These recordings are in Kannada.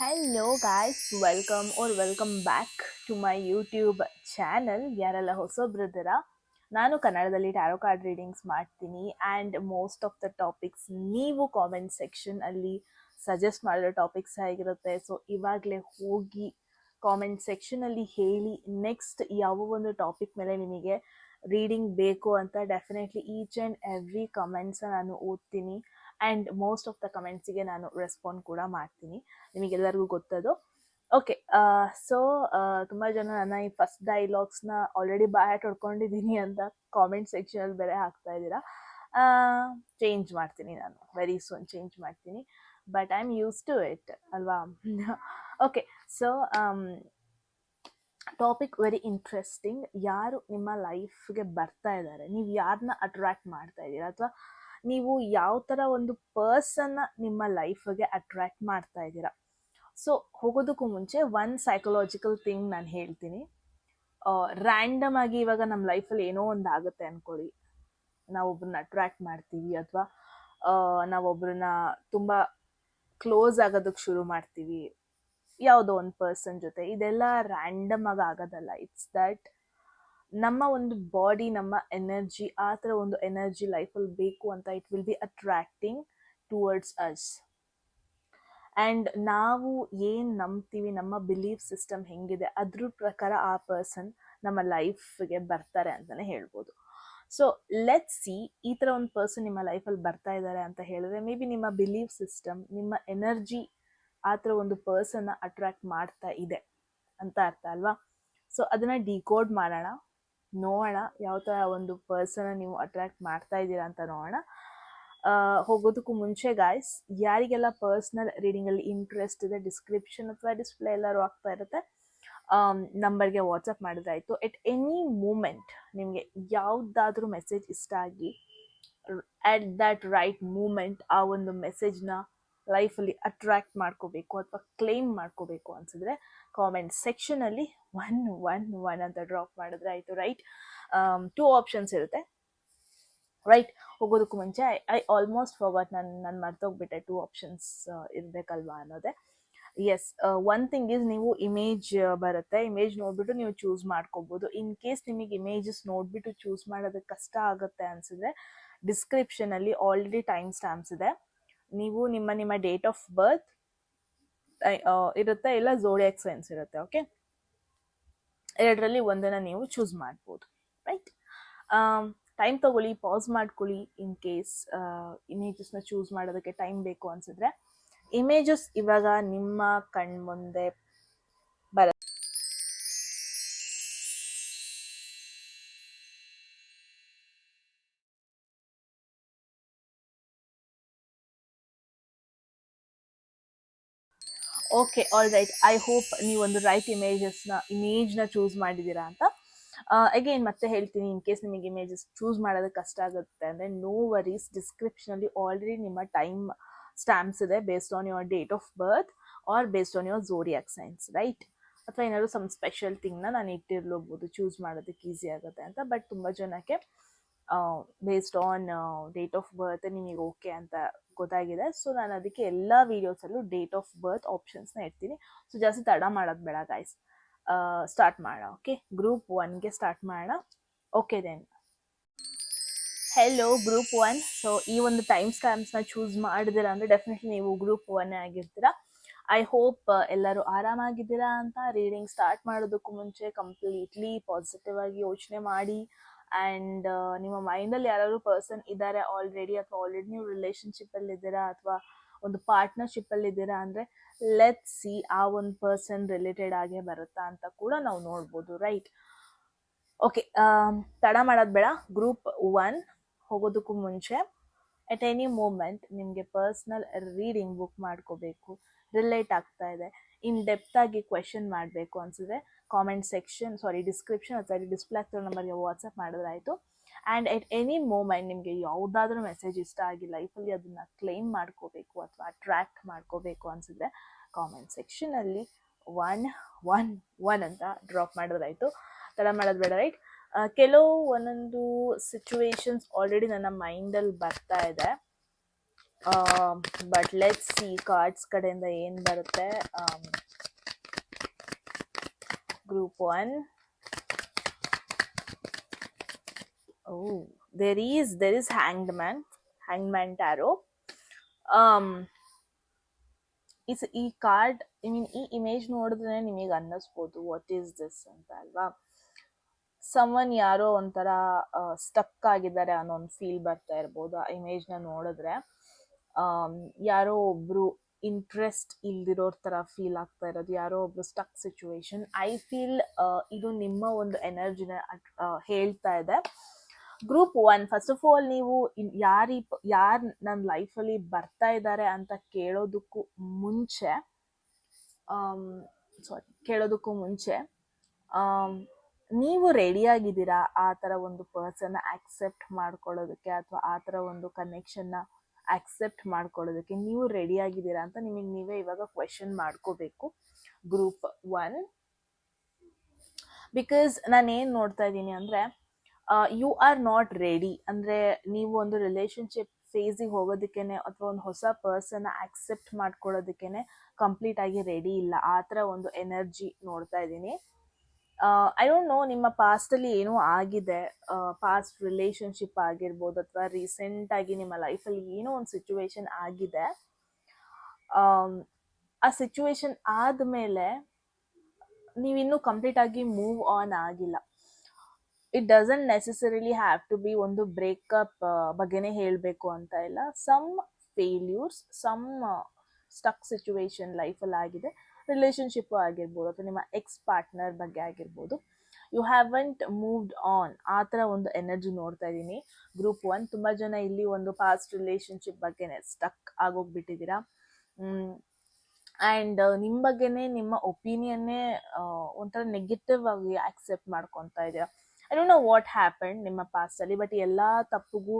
Hello guys, welcome back to my YouTube channel. ಯಾರೆಲ್ಲ ಹೊಸೊಬ್ರಿದ್ದೀರಾ, ನಾನು ಕನ್ನಡದಲ್ಲಿ ಟ್ಯಾರೋ ಕಾರ್ಡ್ ರೀಡಿಂಗ್ಸ್ ಮಾಡ್ತೀನಿ and most of the topics ನೀವು ಕಾಮೆಂಟ್ ಸೆಕ್ಷನ್ ಅಲ್ಲಿ ಸಜೆಸ್ಟ್ ಮಾಡಿರೋ ಟಾಪಿಕ್ಸ್ ಆಗಿರುತ್ತೆ. ಸೊ ಇವಾಗಲೇ ಹೋಗಿ ಕಾಮೆಂಟ್ ಸೆಕ್ಷನ್ ಅಲ್ಲಿ ಹೇಳಿ ನೆಕ್ಸ್ಟ್ ಯಾವ ಒಂದು ಟಾಪಿಕ್ ಮೇಲೆ ನಿಮಗೆ ರೀಡಿಂಗ್ ಬೇಕು ಅಂತ. Definitely each and every comments ನಾನು ಓದ್ತೀನಿ ಆ್ಯಂಡ್ ಮೋಸ್ಟ್ ಆಫ್ ದ ಕಮೆಂಟ್ಸಿಗೆ ನಾನು ರೆಸ್ಪಾಂಡ್ ಕೂಡ ಮಾಡ್ತೀನಿ, ನಿಮಗೆಲ್ಲರಿಗೂ ಗೊತ್ತದು. ಓಕೆ, ಸೊ ತುಂಬ ಜನ ನನ್ನ ಈ ಫಸ್ಟ್ ಡೈಲಾಗ್ಸ್ನ ಆಲ್ರೆಡಿ ಬಾಯಟ್ ಹೊಡ್ಕೊಂಡಿದ್ದೀನಿ ಅಂತ ಕಾಮೆಂಟ್ ಸೆಕ್ಷನಲ್ಲಿ ಬೇರೆ ಹಾಕ್ತಾ ಇದ್ದೀರಾ. ಚೇಂಜ್ ಮಾಡ್ತೀನಿ, ನಾನು ವೆರಿ ಸೂನ್ ಚೇಂಜ್ ಮಾಡ್ತೀನಿ, but I am use to it ಅಲ್ವಾ. Okay, so topic very interesting. ಯಾರು ನಿಮ್ಮ ಲೈಫ್ಗೆ ಬರ್ತಾ ಇದ್ದಾರೆ, ನೀವು ಯಾರನ್ನ ಅಟ್ರಾಕ್ಟ್ ಮಾಡ್ತಾ ಇದ್ದೀರಾ, ಅಥವಾ ನೀವು ಯಾವ ಥರ ಒಂದು ಪರ್ಸನ್ನ ನಿಮ್ಮ ಲೈಫ್ಗೆ ಅಟ್ರಾಕ್ಟ್ ಮಾಡ್ತಾ ಇದ್ದೀರಾ. ಸೊ ಹೋಗೋದಕ್ಕೂ ಮುಂಚೆ ಒನ್ ಸೈಕಲಾಜಿಕಲ್ ಥಿಂಗ್ ನಾನು ಹೇಳ್ತೀನಿ. ರ್ಯಾಂಡಮ್ ಆಗಿ ಇವಾಗ ನಮ್ಮ ಲೈಫಲ್ಲಿ ಏನೋ ಒಂದು ಆಗುತ್ತೆ ಅಂದ್ಕೊಳ್ಳಿ, ನಾವೊಬ್ಬರನ್ನ ಅಟ್ರಾಕ್ಟ್ ಮಾಡ್ತೀವಿ ಅಥವಾ ನಾವೊಬ್ಬರನ್ನ ತುಂಬ ಕ್ಲೋಸ್ ಆಗೋದಕ್ಕೆ ಶುರು ಮಾಡ್ತೀವಿ ಯಾವುದೋ ಒಂದು ಪರ್ಸನ್ ಜೊತೆ. ಇದೆಲ್ಲ ರ್ಯಾಂಡಮ್ ಆಗಿ ಆಗೋದಲ್ಲ. ಇಟ್ಸ್ ದಟ್ ನಮ್ಮ ಒಂದು ಬಾಡಿ, ನಮ್ಮ ಎನರ್ಜಿ, ಆ ಥರ ಒಂದು ಎನರ್ಜಿ ಲೈಫಲ್ಲಿ ಬೇಕು ಅಂತ it will B attracting towards us. And ನಾವು ಏನು ನಂಬ್ತೀವಿ, ನಮ್ಮ ಬಿಲೀಫ್ ಸಿಸ್ಟಮ್ ಹೆಂಗಿದೆ ಅದ್ರ ಪ್ರಕಾರ ಆ ಪರ್ಸನ್ ನಮ್ಮ ಲೈಫ್ಗೆ ಬರ್ತಾರೆ ಅಂತಲೇ ಹೇಳ್ಬೋದು. ಸೊ ಲೆಟ್ಸ್ ಸಿ, ಈ ಥರ ಒಂದು ಪರ್ಸನ್ ನಿಮ್ಮ ಲೈಫಲ್ಲಿ ಬರ್ತಾ ಇದ್ದಾರೆ ಅಂತ ಹೇಳಿದ್ರೆ ಮೇ ಬಿ ನಿಮ್ಮ ಬಿಲೀಫ್ ಸಿಸ್ಟಮ್, ನಿಮ್ಮ ಎನರ್ಜಿ ಆ ಥರ ಒಂದು ಪರ್ಸನ್ನ ಅಟ್ರಾಕ್ಟ್ ಮಾಡ್ತಾ ಇದೆ ಅಂತ ಅರ್ಥ ಅಲ್ವಾ. ಸೊ ಅದನ್ನು ಡಿಕೋಡ್ ಮಾಡೋಣ, ನೋಡೋಣ ಯಾವ ಥರ ಒಂದು ಪರ್ಸನ್ನ ನೀವು ಅಟ್ರಾಕ್ಟ್ ಮಾಡ್ತಾ ಇದ್ದೀರಾ ಅಂತ ನೋಡೋಣ. ಹೋಗೋದಕ್ಕೂ ಮುಂಚೆ ಗಾಯ್ಸ್, ಯಾರಿಗೆಲ್ಲ ಪರ್ಸ್ನಲ್ ರೀಡಿಂಗಲ್ಲಿ ಇಂಟ್ರೆಸ್ಟ್ ಇದೆ, ಡಿಸ್ಕ್ರಿಪ್ಷನ್ ಅಥವಾ ಡಿಸ್ಪ್ಲೇ ಎಲ್ಲರೂ ಆಗ್ತಾ ಇರುತ್ತೆ, ನಂಬರ್ಗೆ ವಾಟ್ಸಪ್ ಮಾಡಿದ್ರಾಯಿತು. ಎಟ್ ಎನಿ ಮೂಮೆಂಟ್ ನಿಮಗೆ ಯಾವುದಾದ್ರೂ ಮೆಸೇಜ್ ಇಷ್ಟ ಆಗಿ ಅಟ್ ದ್ಯಾಟ್ ರೈಟ್ ಮೂಮೆಂಟ್ ಆ ಒಂದು ಮೆಸೇಜ್ನ ಲೈಫಲ್ಲಿ ಅಟ್ರಾಕ್ಟ್ ಮಾಡ್ಕೋಬೇಕು ಅಥವಾ ಕ್ಲೇಮ್ ಮಾಡ್ಕೋಬೇಕು ಅನ್ಸಿದ್ರೆ ಕಾಮೆಂಟ್ ಸೆಕ್ಷನಲ್ಲಿ 111 ಅಂತ ಡ್ರಾಪ್ ಮಾಡಿದ್ರೆ ಆಯಿತು. ರೈಟ್, 2 ಆಪ್ಷನ್ಸ್ ಇರುತ್ತೆ. ರೈಟ್, ಹೋಗೋದಕ್ಕೂ ಮುಂಚೆ ಐ ಆಲ್ಮೋಸ್ಟ್ ಫಾರ್ವರ್ಡ್, ನಾನು ಮರ್ತೋಗ್ಬಿಟ್ಟೆ 2 ಆಪ್ಷನ್ಸ್ ಇರಬೇಕಲ್ವಾ ಅನ್ನೋದೇ. ಎಸ್, ಒನ್ ಥಿಂಗ್ ಈಸ್, ನೀವು ಇಮೇಜ್ ಬರುತ್ತೆ, ಇಮೇಜ್ ನೋಡಿಬಿಟ್ಟು ನೀವು ಚೂಸ್ ಮಾಡ್ಕೋಬೋದು. ಇನ್ ಕೇಸ್ ನಿಮಗೆ ಇಮೇಜಸ್ ನೋಡಿಬಿಟ್ಟು ಚೂಸ್ ಮಾಡೋದಕ್ಕೆ ಕಷ್ಟ ಆಗುತ್ತೆ ಅನಿಸಿದ್ರೆ ಡಿಸ್ಕ್ರಿಪ್ಷನಲ್ಲಿ ಆಲ್ರೆಡಿ ಟೈಮ್ ಸ್ಟ್ಯಾಂಪ್ಸ್ ಇದೆ. ನೀವು ನಿಮ್ಮ ಡೇಟ್ ಆಫ್ ಬರ್ತ್ ಇರುತ್ತೆ, ಇಲ್ಲ ಝೋಡಿಯಾಕ್ ಸೈನ್ಸ್ ಇರುತ್ತೆ. ಓಕೆ, ಎರಡರಲ್ಲಿ ಒಂದನ್ನು ನೀವು ಚೂಸ್ ಮಾಡ್ಬೋದು. ರೈಟ್, ಟೈಮ್ ತಗೊಳ್ಳಿ, ಪಾಸ್ ಮಾಡ್ಕೊಳ್ಳಿ. ಇನ್ ಕೇಸ್ ಇಮೇಜಸ್ನ ಚೂಸ್ ಮಾಡೋದಕ್ಕೆ ಟೈಮ್ ಬೇಕು ಅನ್ಸಿದ್ರೆ ಇಮೇಜಸ್ ಇವಾಗ ನಿಮ್ಮ ಕಣ್ಮುಂದೆ ಬರುತ್ತೆ. Okay, all right, I hope ನೀವೊಂದು ರೈಟ್ ಇಮೇಜ್ನ ಚೂಸ್ ಮಾಡಿದ್ದೀರಾ ಅಂತ. ಅಗೇನ್ ಮತ್ತೆ ಹೇಳ್ತೀನಿ, ಇನ್ ಕೇಸ್ ನಿಮಗೆ ಇಮೇಜಸ್ ಚೂಸ್ ಮಾಡೋದಕ್ಕೆ ಕಷ್ಟ ಆಗುತ್ತೆ ಅಂದರೆ ನೋ ವರೀಸ್, ಡಿಸ್ಕ್ರಿಪ್ಷನಲ್ಲಿ ಆಲ್ರೆಡಿ ನಿಮ್ಮ ಟೈಮ್ ಸ್ಟ್ಯಾಂಪ್ಸ್ ಇದೆ, based on your date of birth or based on your zodiac signs. Right, ಅಥವಾ ಏನಾದರೂ ಸಮ್ ಸ್ಪೆಷಲ್ ಥಿಂಗ್ನ ನಾನು ಇಟ್ಟಿರ್ಲೋಬೋದು ಚೂಸ್ ಮಾಡೋದಕ್ಕೆ ಈಸಿ ಆಗುತ್ತೆ ಅಂತ. ಬಟ್ ತುಂಬ ಜನಕ್ಕೆ ಬೇಸ್ಡ್ ಆನ್ ಡೇಟ್ ಆಫ್ ಬರ್ತ್ ನಿಮಗೆ ಓಕೆ ಅಂತ ಗೊತ್ತಾಗಿದೆ. ಸೊ ನಾನು ಅದಕ್ಕೆ ಎಲ್ಲ ವೀಡಿಯೋಸಲ್ಲೂ ಡೇಟ್ ಆಫ್ ಬರ್ತ್ ಆಪ್ಷನ್ಸ್ನ ಇಡ್ತೀನಿ. ಸೊ ಜಾಸ್ತಿ ತಡ ಮಾಡೋದು ಬೇಡ ಗೈಸ್, ಸ್ಟಾರ್ಟ್ ಮಾಡೋಣ. ಓಕೆ, ಗ್ರೂಪ್ 1ಗೆ ಸ್ಟಾರ್ಟ್ ಮಾಡೋಣ. Okay then, hello group 1. So ಈ ಒಂದು ಟೈಮ್ ಸ್ಟ್ಯಾಂಪ್ಸ್ನ ಚೂಸ್ ಮಾಡಿದಿರಾ ಅಂದರೆ ಡೆಫಿನೆಟ್ಲಿ ನೀವು ಗ್ರೂಪ್ 1 ಆಗಿರ್ತೀರಾ. ಐ ಹೋಪ್ ಎಲ್ಲರೂ ಆರಾಮಾಗಿದ್ದೀರಾ ಅಂತ. ರೀಡಿಂಗ್ ಸ್ಟಾರ್ಟ್ ಮಾಡೋದಕ್ಕೂ ಮುಂಚೆ ಕಂಪ್ಲೀಟ್ಲಿ ಪಾಸಿಟಿವ್ ಆಗಿ ಯೋಚನೆ ಮಾಡಿ. ಆ್ಯಂಡ್ ನಿಮ್ಮ ಮೈಂಡಲ್ಲಿ ಯಾರಾದ್ರು ಪರ್ಸನ್ ಇದ್ದಾರೆ ಆಲ್ರೆಡಿ, ಅಥವಾ ಆಲ್ರೆಡಿ ನೀವು ರಿಲೇಷನ್ಶಿಪ್ಪಲ್ಲಿ ಇದ್ದೀರಾ ಅಥವಾ ಒಂದು ಪಾರ್ಟ್ನರ್ಶಿಪ್ಪಲ್ಲಿ ಇದ್ದೀರಾ ಅಂದರೆ ಲೆಟ್ಸ್ ಸಿ ಆ ಒಂದು ಪರ್ಸನ್ ರಿಲೇಟೆಡ್ ಆಗೇ ಬರುತ್ತಾ ಅಂತ ಕೂಡ ನಾವು ನೋಡ್ಬೋದು. ರೈಟ್, ಓಕೆ, ತಡ ಮಾಡೋದು ಬೇಡ. ಗ್ರೂಪ್ 1 ಹೋಗೋದಕ್ಕೂ ಮುಂಚೆ ಎಟ್ ಎನಿ ಮೂಮೆಂಟ್ ನಿಮಗೆ ಪರ್ಸ್ನಲ್ ರೀಡಿಂಗ್ ಬುಕ್ ಮಾಡ್ಕೋಬೇಕು, ರಿಲೇಟ್ ಆಗ್ತಾ ಇದೆ, ಇನ್ ಡೆಪ್ತ್ ಆಗಿ ಕ್ವೆಶನ್ ಮಾಡಬೇಕು ಅನ್ಸಿದ್ರೆ ಕಾಮೆಂಟ್ ಸೆಕ್ಷನ್, ಡಿಸ್ಕ್ರಿಪ್ಷನ್ ಅಥವಾ ಡಿಸ್ಪ್ಲೇ ಆಗ್ತಿರೋ ನಂಬರ್ಗೆ ವಾಟ್ಸಪ್ ಮಾಡಿದ್ರಾಯಿತು. ಆ್ಯಂಡ್ ಎಟ್ ಎನಿ ಮೂಮೆಂಟ್ ನಿಮಗೆ ಯಾವುದಾದ್ರೂ ಮೆಸೇಜ್ ಇಷ್ಟ ಆಗಿ ಲೈಫಲ್ಲಿ ಅದನ್ನು ಕ್ಲೈಮ್ ಮಾಡ್ಕೋಬೇಕು ಅಥವಾ ಅಟ್ರ್ಯಾಕ್ಟ್ ಮಾಡ್ಕೋಬೇಕು ಅನಿಸಿದ್ರೆ ಕಾಮೆಂಟ್ ಸೆಕ್ಷನಲ್ಲಿ 111 ಅಂತ ಡ್ರಾಪ್ ಮಾಡಿದ್ರಾಯಿತು. ತಡ ಮಾಡೋದು ಬೇಡ. ರೈಟ್, ಕೆಲವು ಒಂದೊಂದು ಸಿಚುವೇಶನ್ಸ್ ಆಲ್ರೆಡಿ ನನ್ನ ಮೈಂಡಲ್ಲಿ ಬರ್ತಾ ಇದೆ. ಬಟ್ ಲೆಟ್ಸ್ ಸಿ ಕಾರ್ಡ್ಸ್ ಕಡೆಯಿಂದ ಏನು ಬರುತ್ತೆ. Group 1. Oh, there is hangman tarot. ಈ ಕಾರ್ಡ್ ಈ ಇಮೇಜ್ ನೋಡಿದ್ರೆ ನಿಮಗೆ ಅನ್ನಿಸ್ಬೋದು ವಾಟ್ ಈಸ್ ದಿಸ್ ಅಂತ ಅಲ್ವಾ. ಸಮನ್ ಯಾರೋ ಒಂಥರ ಸ್ಟಕ್ ಆಗಿದ್ದಾರೆ ಅನ್ನೋ ಒಂದು ಫೀಲ್ ಬರ್ತಾ ಇರ್ಬೋದು ಆ ಇಮೇಜ್ನ ನೋಡಿದ್ರೆ. ಯಾರೋ ಒಬ್ರು ಇಂಟ್ರೆಸ್ಟ್ ಇಲ್ದಿರೋರ್ ತರ ಫೀಲ್ ಆಗ್ತಾ ಇರೋದು, ಯಾರೋ ಒಬ್ರು ಸ್ಟಕ್ ಸಿಚುವೇಶನ್. ಐ ಫೀಲ್ ಇದು ನಿಮ್ಮ ಒಂದು ಎನರ್ಜಿನ ಹೇಳ್ತಾ ಇದೆ. ಗ್ರೂಪ್ 1, ಫಸ್ಟ್ ಆಫ್ ಆಲ್ ನೀವು ಯಾರು ನನ್ನ ಲೈಫಲ್ಲಿ ಬರ್ತಾ ಇದ್ದಾರೆ ಅಂತ ಕೇಳೋದಕ್ಕೂ ಮುಂಚೆ ನೀವು ರೆಡಿಯಾಗಿದ್ದೀರಾ ಆ ಥರ ಒಂದು ಪರ್ಸನ್ನ ಆಕ್ಸೆಪ್ಟ್ ಮಾಡ್ಕೊಳ್ಳೋದಕ್ಕೆ, ಅಥವಾ ಆ ಥರ ಒಂದು ಕನೆಕ್ಷನ್ನ ಆಕ್ಸೆಪ್ಟ್ ಮಾಡ್ಕೊಳ್ಳೋದಕ್ಕೆ ನೀವು ರೆಡಿಯಾಗಿದ್ದೀರಾ ಅಂತ ನಿಮಗೆ ನೀವೇ ಇವಾಗ ಕ್ವೆಶನ್ ಮಾಡ್ಕೋಬೇಕು. ಗ್ರೂಪ್ 1, ಬಿಕಾಸ್ ನಾನೇನು ನೋಡ್ತಾ ಇದ್ದೀನಿ ಅಂದರೆ ಯು ಆರ್ ನಾಟ್ ರೆಡಿ. ಅಂದರೆ ನೀವು ಒಂದು ರಿಲೇಶನ್ಶಿಪ್ ಫೇಸಿಗೆ ಹೋಗೋದಕ್ಕೇನೆ ಅಥವಾ ಒಂದು ಹೊಸ ಪರ್ಸನ್ನ ಆಕ್ಸೆಪ್ಟ್ ಮಾಡ್ಕೊಳ್ಳೋದಕ್ಕೇನೆ ಕಂಪ್ಲೀಟ್ ಆಗಿ ರೆಡಿ ಇಲ್ಲ, ಆ ಥರ ಒಂದು ಎನರ್ಜಿ ನೋಡ್ತಾ ಇದ್ದೀನಿ. ಐ ಡೋಂಟ್ ನೋ ನಿಮ್ಮ ಪಾಸ್ಟಲ್ಲಿ ಏನೋ ಆಗಿದೆ, ಪಾಸ್ಟ್ ರಿಲೇಶನ್ಶಿಪ್ ಆಗಿರ್ಬೋದು ಅಥವಾ ರೀಸೆಂಟಾಗಿ ನಿಮ್ಮ ಲೈಫಲ್ಲಿ ಏನೋ ಒಂದು ಸಿಚುವೇಶನ್ ಆಗಿದೆ. ಆ ಸಿಚುವೇಶನ್ ಆದಮೇಲೆ ನೀವಿನ್ನೂ ಕಂಪ್ಲೀಟ್ ಆಗಿ ಮೂವ್ ಆನ್ ಆಗಿಲ್ಲ. It doesn't necessarily have to be ಒಂದು ಬ್ರೇಕಪ್ ಬಗ್ಗೆನೇ ಹೇಳಬೇಕು ಅಂತ ಇಲ್ಲ. Some failures, some stuck situation ಲೈಫಲ್ಲಿ ಆಗಿದೆ, ರಿಲೇಶನ್ಶಿಪ್ಪು ಆಗಿರ್ಬೋದು ಅಥವಾ ನಿಮ್ಮ ಎಕ್ಸ್ ಪಾರ್ಟ್ನರ್ ಬಗ್ಗೆ ಆಗಿರ್ಬೋದು. ಯು ಹ್ಯಾವಂಟ್ ಮೂವ್ಡ್ ಆನ್, ಆ ಥರ ಒಂದು ಎನರ್ಜಿ ನೋಡ್ತಾ ಇದ್ದೀನಿ. ಗ್ರೂಪ್ 1, ತುಂಬ ಜನ ಇಲ್ಲಿ ಒಂದು ಪಾಸ್ಟ್ ರಿಲೇಶನ್ಶಿಪ್ ಬಗ್ಗೆನೇ ಸ್ಟಕ್ ಆಗೋಗ್ಬಿಟ್ಟಿದ್ದೀರಾ. ಆ್ಯಂಡ್ ನಿಮ್ಮ ಬಗ್ಗೆನೇ ನಿಮ್ಮ ಒಪಿನಿಯನ್ನೇ ಒಂಥರ ನೆಗೆಟಿವ್ ಆಗಿ ಆಕ್ಸೆಪ್ಟ್ ಮಾಡ್ಕೊತಾ ಇದ್ದೀರಾ. I don't know what happen ನಿಮ್ಮ ಪಾಸ್ಟಲ್ಲಿ, ಬಟ್ ಎಲ್ಲ ತಪ್ಪಿಗೂ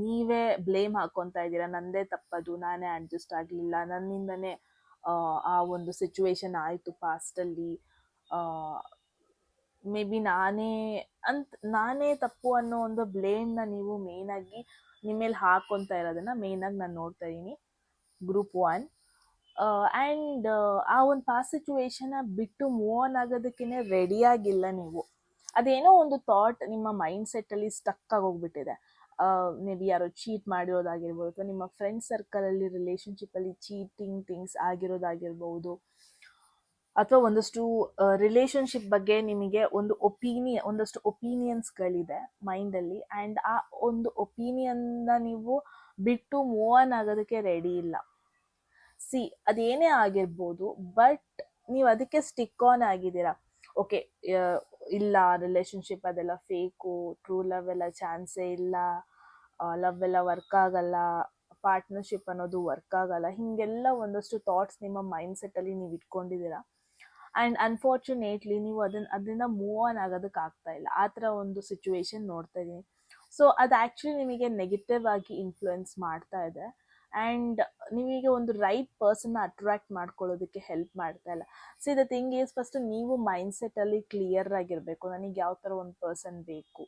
ನೀವೇ ಬ್ಲೇಮ್ ಹಾಕ್ಕೊತಾ ಇದ್ದೀರಾ. ನಂದೇ ತಪ್ಪದು, ನಾನೇ ಅಡ್ಜಸ್ಟ್ ಆಗಲಿಲ್ಲ, ನನ್ನಿಂದನೇ ಆ ಒಂದು ಸಿಚುವೇಶನ್ ಆಯಿತು ಪಾಸ್ಟಲ್ಲಿ, ಮೇ ಬಿ ನಾನೇ ತಪ್ಪು ಅನ್ನೋ ಒಂದು ಬ್ಲೇಮ್ನ ನೀವು ಮೇಯ್ನಾಗಿ ನಿಮ್ಮ ಮೇಲೆ ಹಾಕ್ಕೊತಾ ಇರೋದನ್ನು ಮೇಯ್ನಾಗಿ ನಾನು ನೋಡ್ತಾ ಇದ್ದೀನಿ. ಗ್ರೂಪ್ 1, ಆ್ಯಂಡ್ ಆ ಒಂದು ಪಾಸ್ಟ್ ಸಿಚುವೇಶನ್ನ ಬಿಟ್ಟು ಮೂವ್ ಆನ್ ಆಗೋದಕ್ಕೇ ರೆಡಿಯಾಗಿಲ್ಲ ನೀವು. ಅದೇನೋ ಒಂದು ಥಾಟ್ ನಿಮ್ಮ ಮೈಂಡ್ ಸೆಟ್ಟಲ್ಲಿ ಸ್ಟಕ್ ಆಗೋಗ್ಬಿಟ್ಟಿದೆ. ಮೇ ಬಿ ಯಾರೋ ಚೀಟ್ ಮಾಡಿರೋದಾಗಿರ್ಬೋದು, ಅಥವಾ ನಿಮ್ಮ ಫ್ರೆಂಡ್ ಸರ್ಕಲಲ್ಲಿ ರಿಲೇಶನ್ಶಿಪ್ಪಲ್ಲಿ ಚೀಟಿಂಗ್ ಥಿಂಗ್ಸ್ ಆಗಿರೋದಾಗಿರ್ಬೋದು, ಅಥವಾ ಒಂದಷ್ಟು ರಿಲೇಶನ್ಶಿಪ್ ಬಗ್ಗೆ ನಿಮಗೆ ಒಂದಷ್ಟು ಒಪಿನಿಯನ್ಸ್ಗಳಿದೆ ಮೈಂಡಲ್ಲಿ, ಆ್ಯಂಡ್ ಆ ಒಂದು ಒಪಿನಿಯನ್ನ ನೀವು ಬಿಟ್ಟು ಮೂವ್ ಆನ್ ಆಗೋದಕ್ಕೆ ರೆಡಿ ಇಲ್ಲ. ಅದೇನೇ ಆಗಿರ್ಬೋದು, ಬಟ್ ನೀವು ಅದಕ್ಕೆ ಸ್ಟಿಕ್ ಆನ್ ಆಗಿದ್ದೀರಾ. ಓಕೆ, ಇಲ್ಲ ರಿಲೇಶನ್ಶಿಪ್ ಅದೆಲ್ಲ ಫೇಕು, ಟ್ರೂ ಲವ್ ಎಲ್ಲ ಚಾನ್ಸೇ ಇಲ್ಲ, ಲವ್ ಎಲ್ಲ ವರ್ಕ್ ಆಗಲ್ಲ, ಪಾರ್ಟ್ನರ್ಶಿಪ್ ಅನ್ನೋದು ವರ್ಕ್ ಆಗಲ್ಲ, ಹೀಗೆಲ್ಲ ಒಂದಷ್ಟು ಥಾಟ್ಸ್ ನಿಮ್ಮ ಮೈಂಡ್ ಸೆಟ್ಟಲ್ಲಿ ನೀವು ಇಟ್ಕೊಂಡಿದ್ದೀರಾ. ಆ್ಯಂಡ್ ಅನ್ಫಾರ್ಚುನೇಟ್ಲಿ ನೀವು ಅದನ್ನ ಮೂವ್ ಆನ್ ಆಗೋದಕ್ಕೆ ಆಗ್ತಾ ಇಲ್ಲ, ಆ ಥರ ಒಂದು ಸಿಚುವೇಶನ್ ನೋಡ್ತಾ ಇದ್ದೀನಿ. ಸೊ ಅದು ಆ್ಯಕ್ಚುಲಿ ನಿಮಗೆ ನೆಗೆಟಿವ್ ಆಗಿ ಇನ್ಫ್ಲುಯೆನ್ಸ್ ಮಾಡ್ತಾ ಇದೆ, ಆ್ಯಂಡ್ ನಿಮಗೆ ಒಂದು ರೈಟ್ ಪರ್ಸನ್ನ ಅಟ್ರಾಕ್ಟ್ ಮಾಡ್ಕೊಳ್ಳೋದಕ್ಕೆ ಹೆಲ್ಪ್ ಮಾಡ್ತಾ ಇಲ್ಲ. ದ ಥಿಂಗ್ ಈಸ್, ಫಸ್ಟ್ ನೀವು ಮೈಂಡ್ ಸೆಟ್ಟಲ್ಲಿ ಕ್ಲಿಯರ್ ಆಗಿರಬೇಕು. ನನಗೆ ಯಾವ ಥರ ಒಂದು ಪರ್ಸನ್ ಬೇಕು,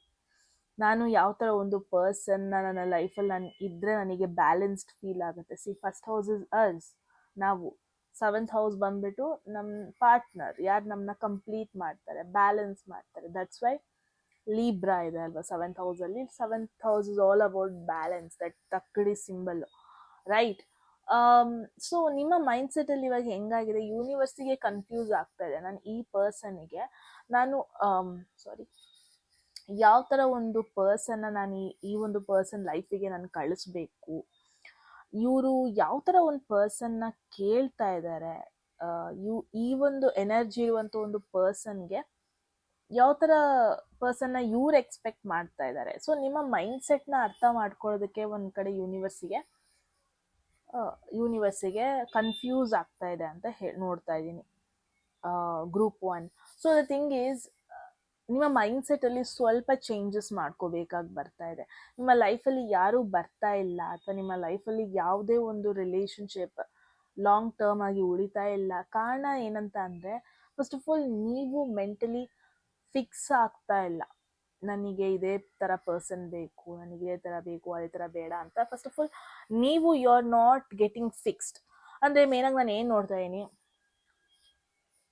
ನಾನು ಯಾವ ಥರ ಒಂದು ಪರ್ಸನ್ನ ನನ್ನ ಲೈಫಲ್ಲಿ ನಾನು ಇದ್ದರೆ ನನಗೆ ಬ್ಯಾಲೆನ್ಸ್ಡ್ ಫೀಲ್ ಆಗುತ್ತೆ. ಫಸ್ಟ್ ಹೌಸ್ ಇಸ್ ಅಸ್, ನಾವು 7th ಹೌಸ್ ಬಂದ್ಬಿಟ್ಟು ನಮ್ಮ ಪಾರ್ಟ್ನರ್, ಯಾರು ನಮ್ಮನ್ನ ಕಂಪ್ಲೀಟ್ ಮಾಡ್ತಾರೆ, ಬ್ಯಾಲೆನ್ಸ್ ಮಾಡ್ತಾರೆ. ದಟ್ಸ್ ವೈ ಲೀಬ್ರಾ ಇದೆ ಅಲ್ವಾ 7th ಹೌಸಲ್ಲಿ. 7th house is all about balance, that ತಕ್ಕಡಿ ಸಿಂಬಲ್, ರೈಟ್? ಸೊ ನಿಮ್ಮ ಮೈಂಡ್ ಸೆಟ್ಟಲ್ಲಿ ಇವಾಗ ಹೆಂಗಾಗಿದೆ, ಯೂನಿವರ್ಸಿಗೆ ಕನ್ಫ್ಯೂಸ್ ಆಗ್ತಾ ಇದೆ. ನಾನು ಈ ಪರ್ಸನ್ನಿಗೆ ಯಾವ ಥರ ಒಂದು ಪರ್ಸನ್ನ ನಾನು ಈ ಒಂದು ಪರ್ಸನ್ ಲೈಫಿಗೆ ನಾನು ಕಳಿಸ್ಬೇಕು, ಇವರು ಯಾವ ಥರ ಒಂದು ಪರ್ಸನ್ನ ಕೇಳ್ತಾ ಇದ್ದಾರೆ, ಈ ಒಂದು ಎನರ್ಜಿ ಇರುವಂಥ ಒಂದು ಪರ್ಸನ್ಗೆ ಯಾವ ಥರ ಪರ್ಸನ್ನ ಇವ್ರು ಎಕ್ಸ್ಪೆಕ್ಟ್ ಮಾಡ್ತಾ ಇದ್ದಾರೆ. ಸೊ ನಿಮ್ಮ ಮೈಂಡ್ ಸೆಟ್ನ ಅರ್ಥ ಮಾಡ್ಕೊಳ್ಳೋದಕ್ಕೆ ಒಂದು ಕಡೆ ಯೂನಿವರ್ಸಿಗೆ ಕನ್ಫ್ಯೂಸ್ ಆಗ್ತಾ ಇದೆ ಅಂತ ನೋಡ್ತಾ ಇದ್ದೀನಿ. Group 1. So the thing is, ನಿಮ್ಮ ಮೈಂಡ್ ಸೆಟ್ಟಲ್ಲಿ ಸ್ವಲ್ಪ ಚೇಂಜಸ್ ಮಾಡ್ಕೋಬೇಕಾಗಿ ಬರ್ತಾ ಇದೆ. ನಿಮ್ಮ ಲೈಫಲ್ಲಿ ಯಾರೂ ಬರ್ತಾ ಇಲ್ಲ, ಅಥವಾ ನಿಮ್ಮ ಲೈಫಲ್ಲಿ ಯಾವುದೇ ಒಂದು ರಿಲೇಶನ್ಶಿಪ್ ಲಾಂಗ್ ಟರ್ಮ್ ಆಗಿ ಉಳಿತಾ ಇಲ್ಲ. ಕಾರಣ ಏನಂತ ಅಂದರೆ, ಫಸ್ಟ್ ಆಫ್ ಆಲ್ ನೀವು ಮೆಂಟಲಿ ಫಿಕ್ಸ್ ಆಗ್ತಾ ಇಲ್ಲ. ನನಗೆ ಇದೇ ಥರ ಪರ್ಸನ್ ಬೇಕು, ನನಗೆ ಇದೇ ಥರ ಬೇಕು, ಅದೇ ಥರ ಬೇಡ ಅಂತ ಫಸ್ಟ್ ಆಫ್ ಆಲ್ ನೀವು you are not getting fixed. ಅಂದರೆ ಮೇನಾಗಿ ನಾನು ಏನು ನೋಡ್ತಾ ಇದ್ದೀನಿ,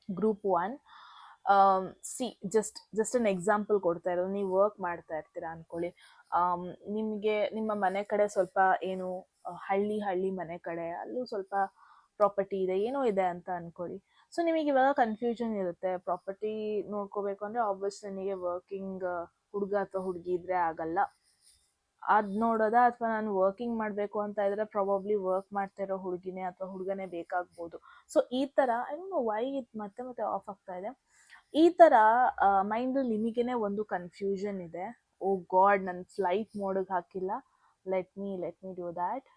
group 1 see just an example ಕೊಡ್ತಾ ಇರೋದು. ನೀವು ವರ್ಕ್ ಮಾಡ್ತಾ ಇರ್ತೀರಾ ಅಂದ್ಕೊಳ್ಳಿ, ನಿಮಗೆ ನಿಮ್ಮ ಮನೆ ಕಡೆ ಸ್ವಲ್ಪ ಏನು ಹಳ್ಳಿ ಮನೆ ಕಡೆ ಅಲ್ಲೂ ಸ್ವಲ್ಪ ಪ್ರಾಪರ್ಟಿ ಇದೆ, ಏನೋ ಇದೆ ಅಂತ ಅಂದ್ಕೊಳ್ಳಿ. ಸೊ ನಿಮಗೆ ಇವಾಗ ಕನ್ಫ್ಯೂಷನ್ ಇರುತ್ತೆ, ಪ್ರಾಪರ್ಟಿ ನೋಡ್ಕೋಬೇಕು ಅಂದರೆ ಆಬ್ವಿಯಸ್ಲಿ ನನಗೆ ವರ್ಕಿಂಗ್ ಹುಡುಗ ಅಥವಾ ಹುಡುಗಿ ಇದ್ರೆ ಆಗಲ್ಲ, ಅದು ನೋಡೋದಾ, ಅಥವಾ ನಾನು ವರ್ಕಿಂಗ್ ಮಾಡಬೇಕು ಅಂತ ಇದ್ರೆ ಪ್ರಾಬಬ್ಲಿ ವರ್ಕ್ ಮಾಡ್ತಾ ಇರೋ ಹುಡುಗಿನೇ ಅಥವಾ ಹುಡುಗನೇ ಬೇಕಾಗ್ಬೋದು. ಸೊ ಈ ಥರ ಐ ಡೋಂಟ್ ನೋ ವೈ ಇದು ಮತ್ತೆ ಮತ್ತೆ ಆಫ್ ಆಗ್ತಾ ಇದೆ. ಈ ಥರ ಮೈಂಡಲ್ಲಿ ನಿಮಗೇನೆ ಒಂದು ಕನ್ಫ್ಯೂಷನ್ ಇದೆ. ಓ ಗಾಡ್, ನನ್ನ ಫ್ಲೈಟ್ ಮೋಡಿಗೆ ಹಾಕಿಲ್ಲ, let me do that.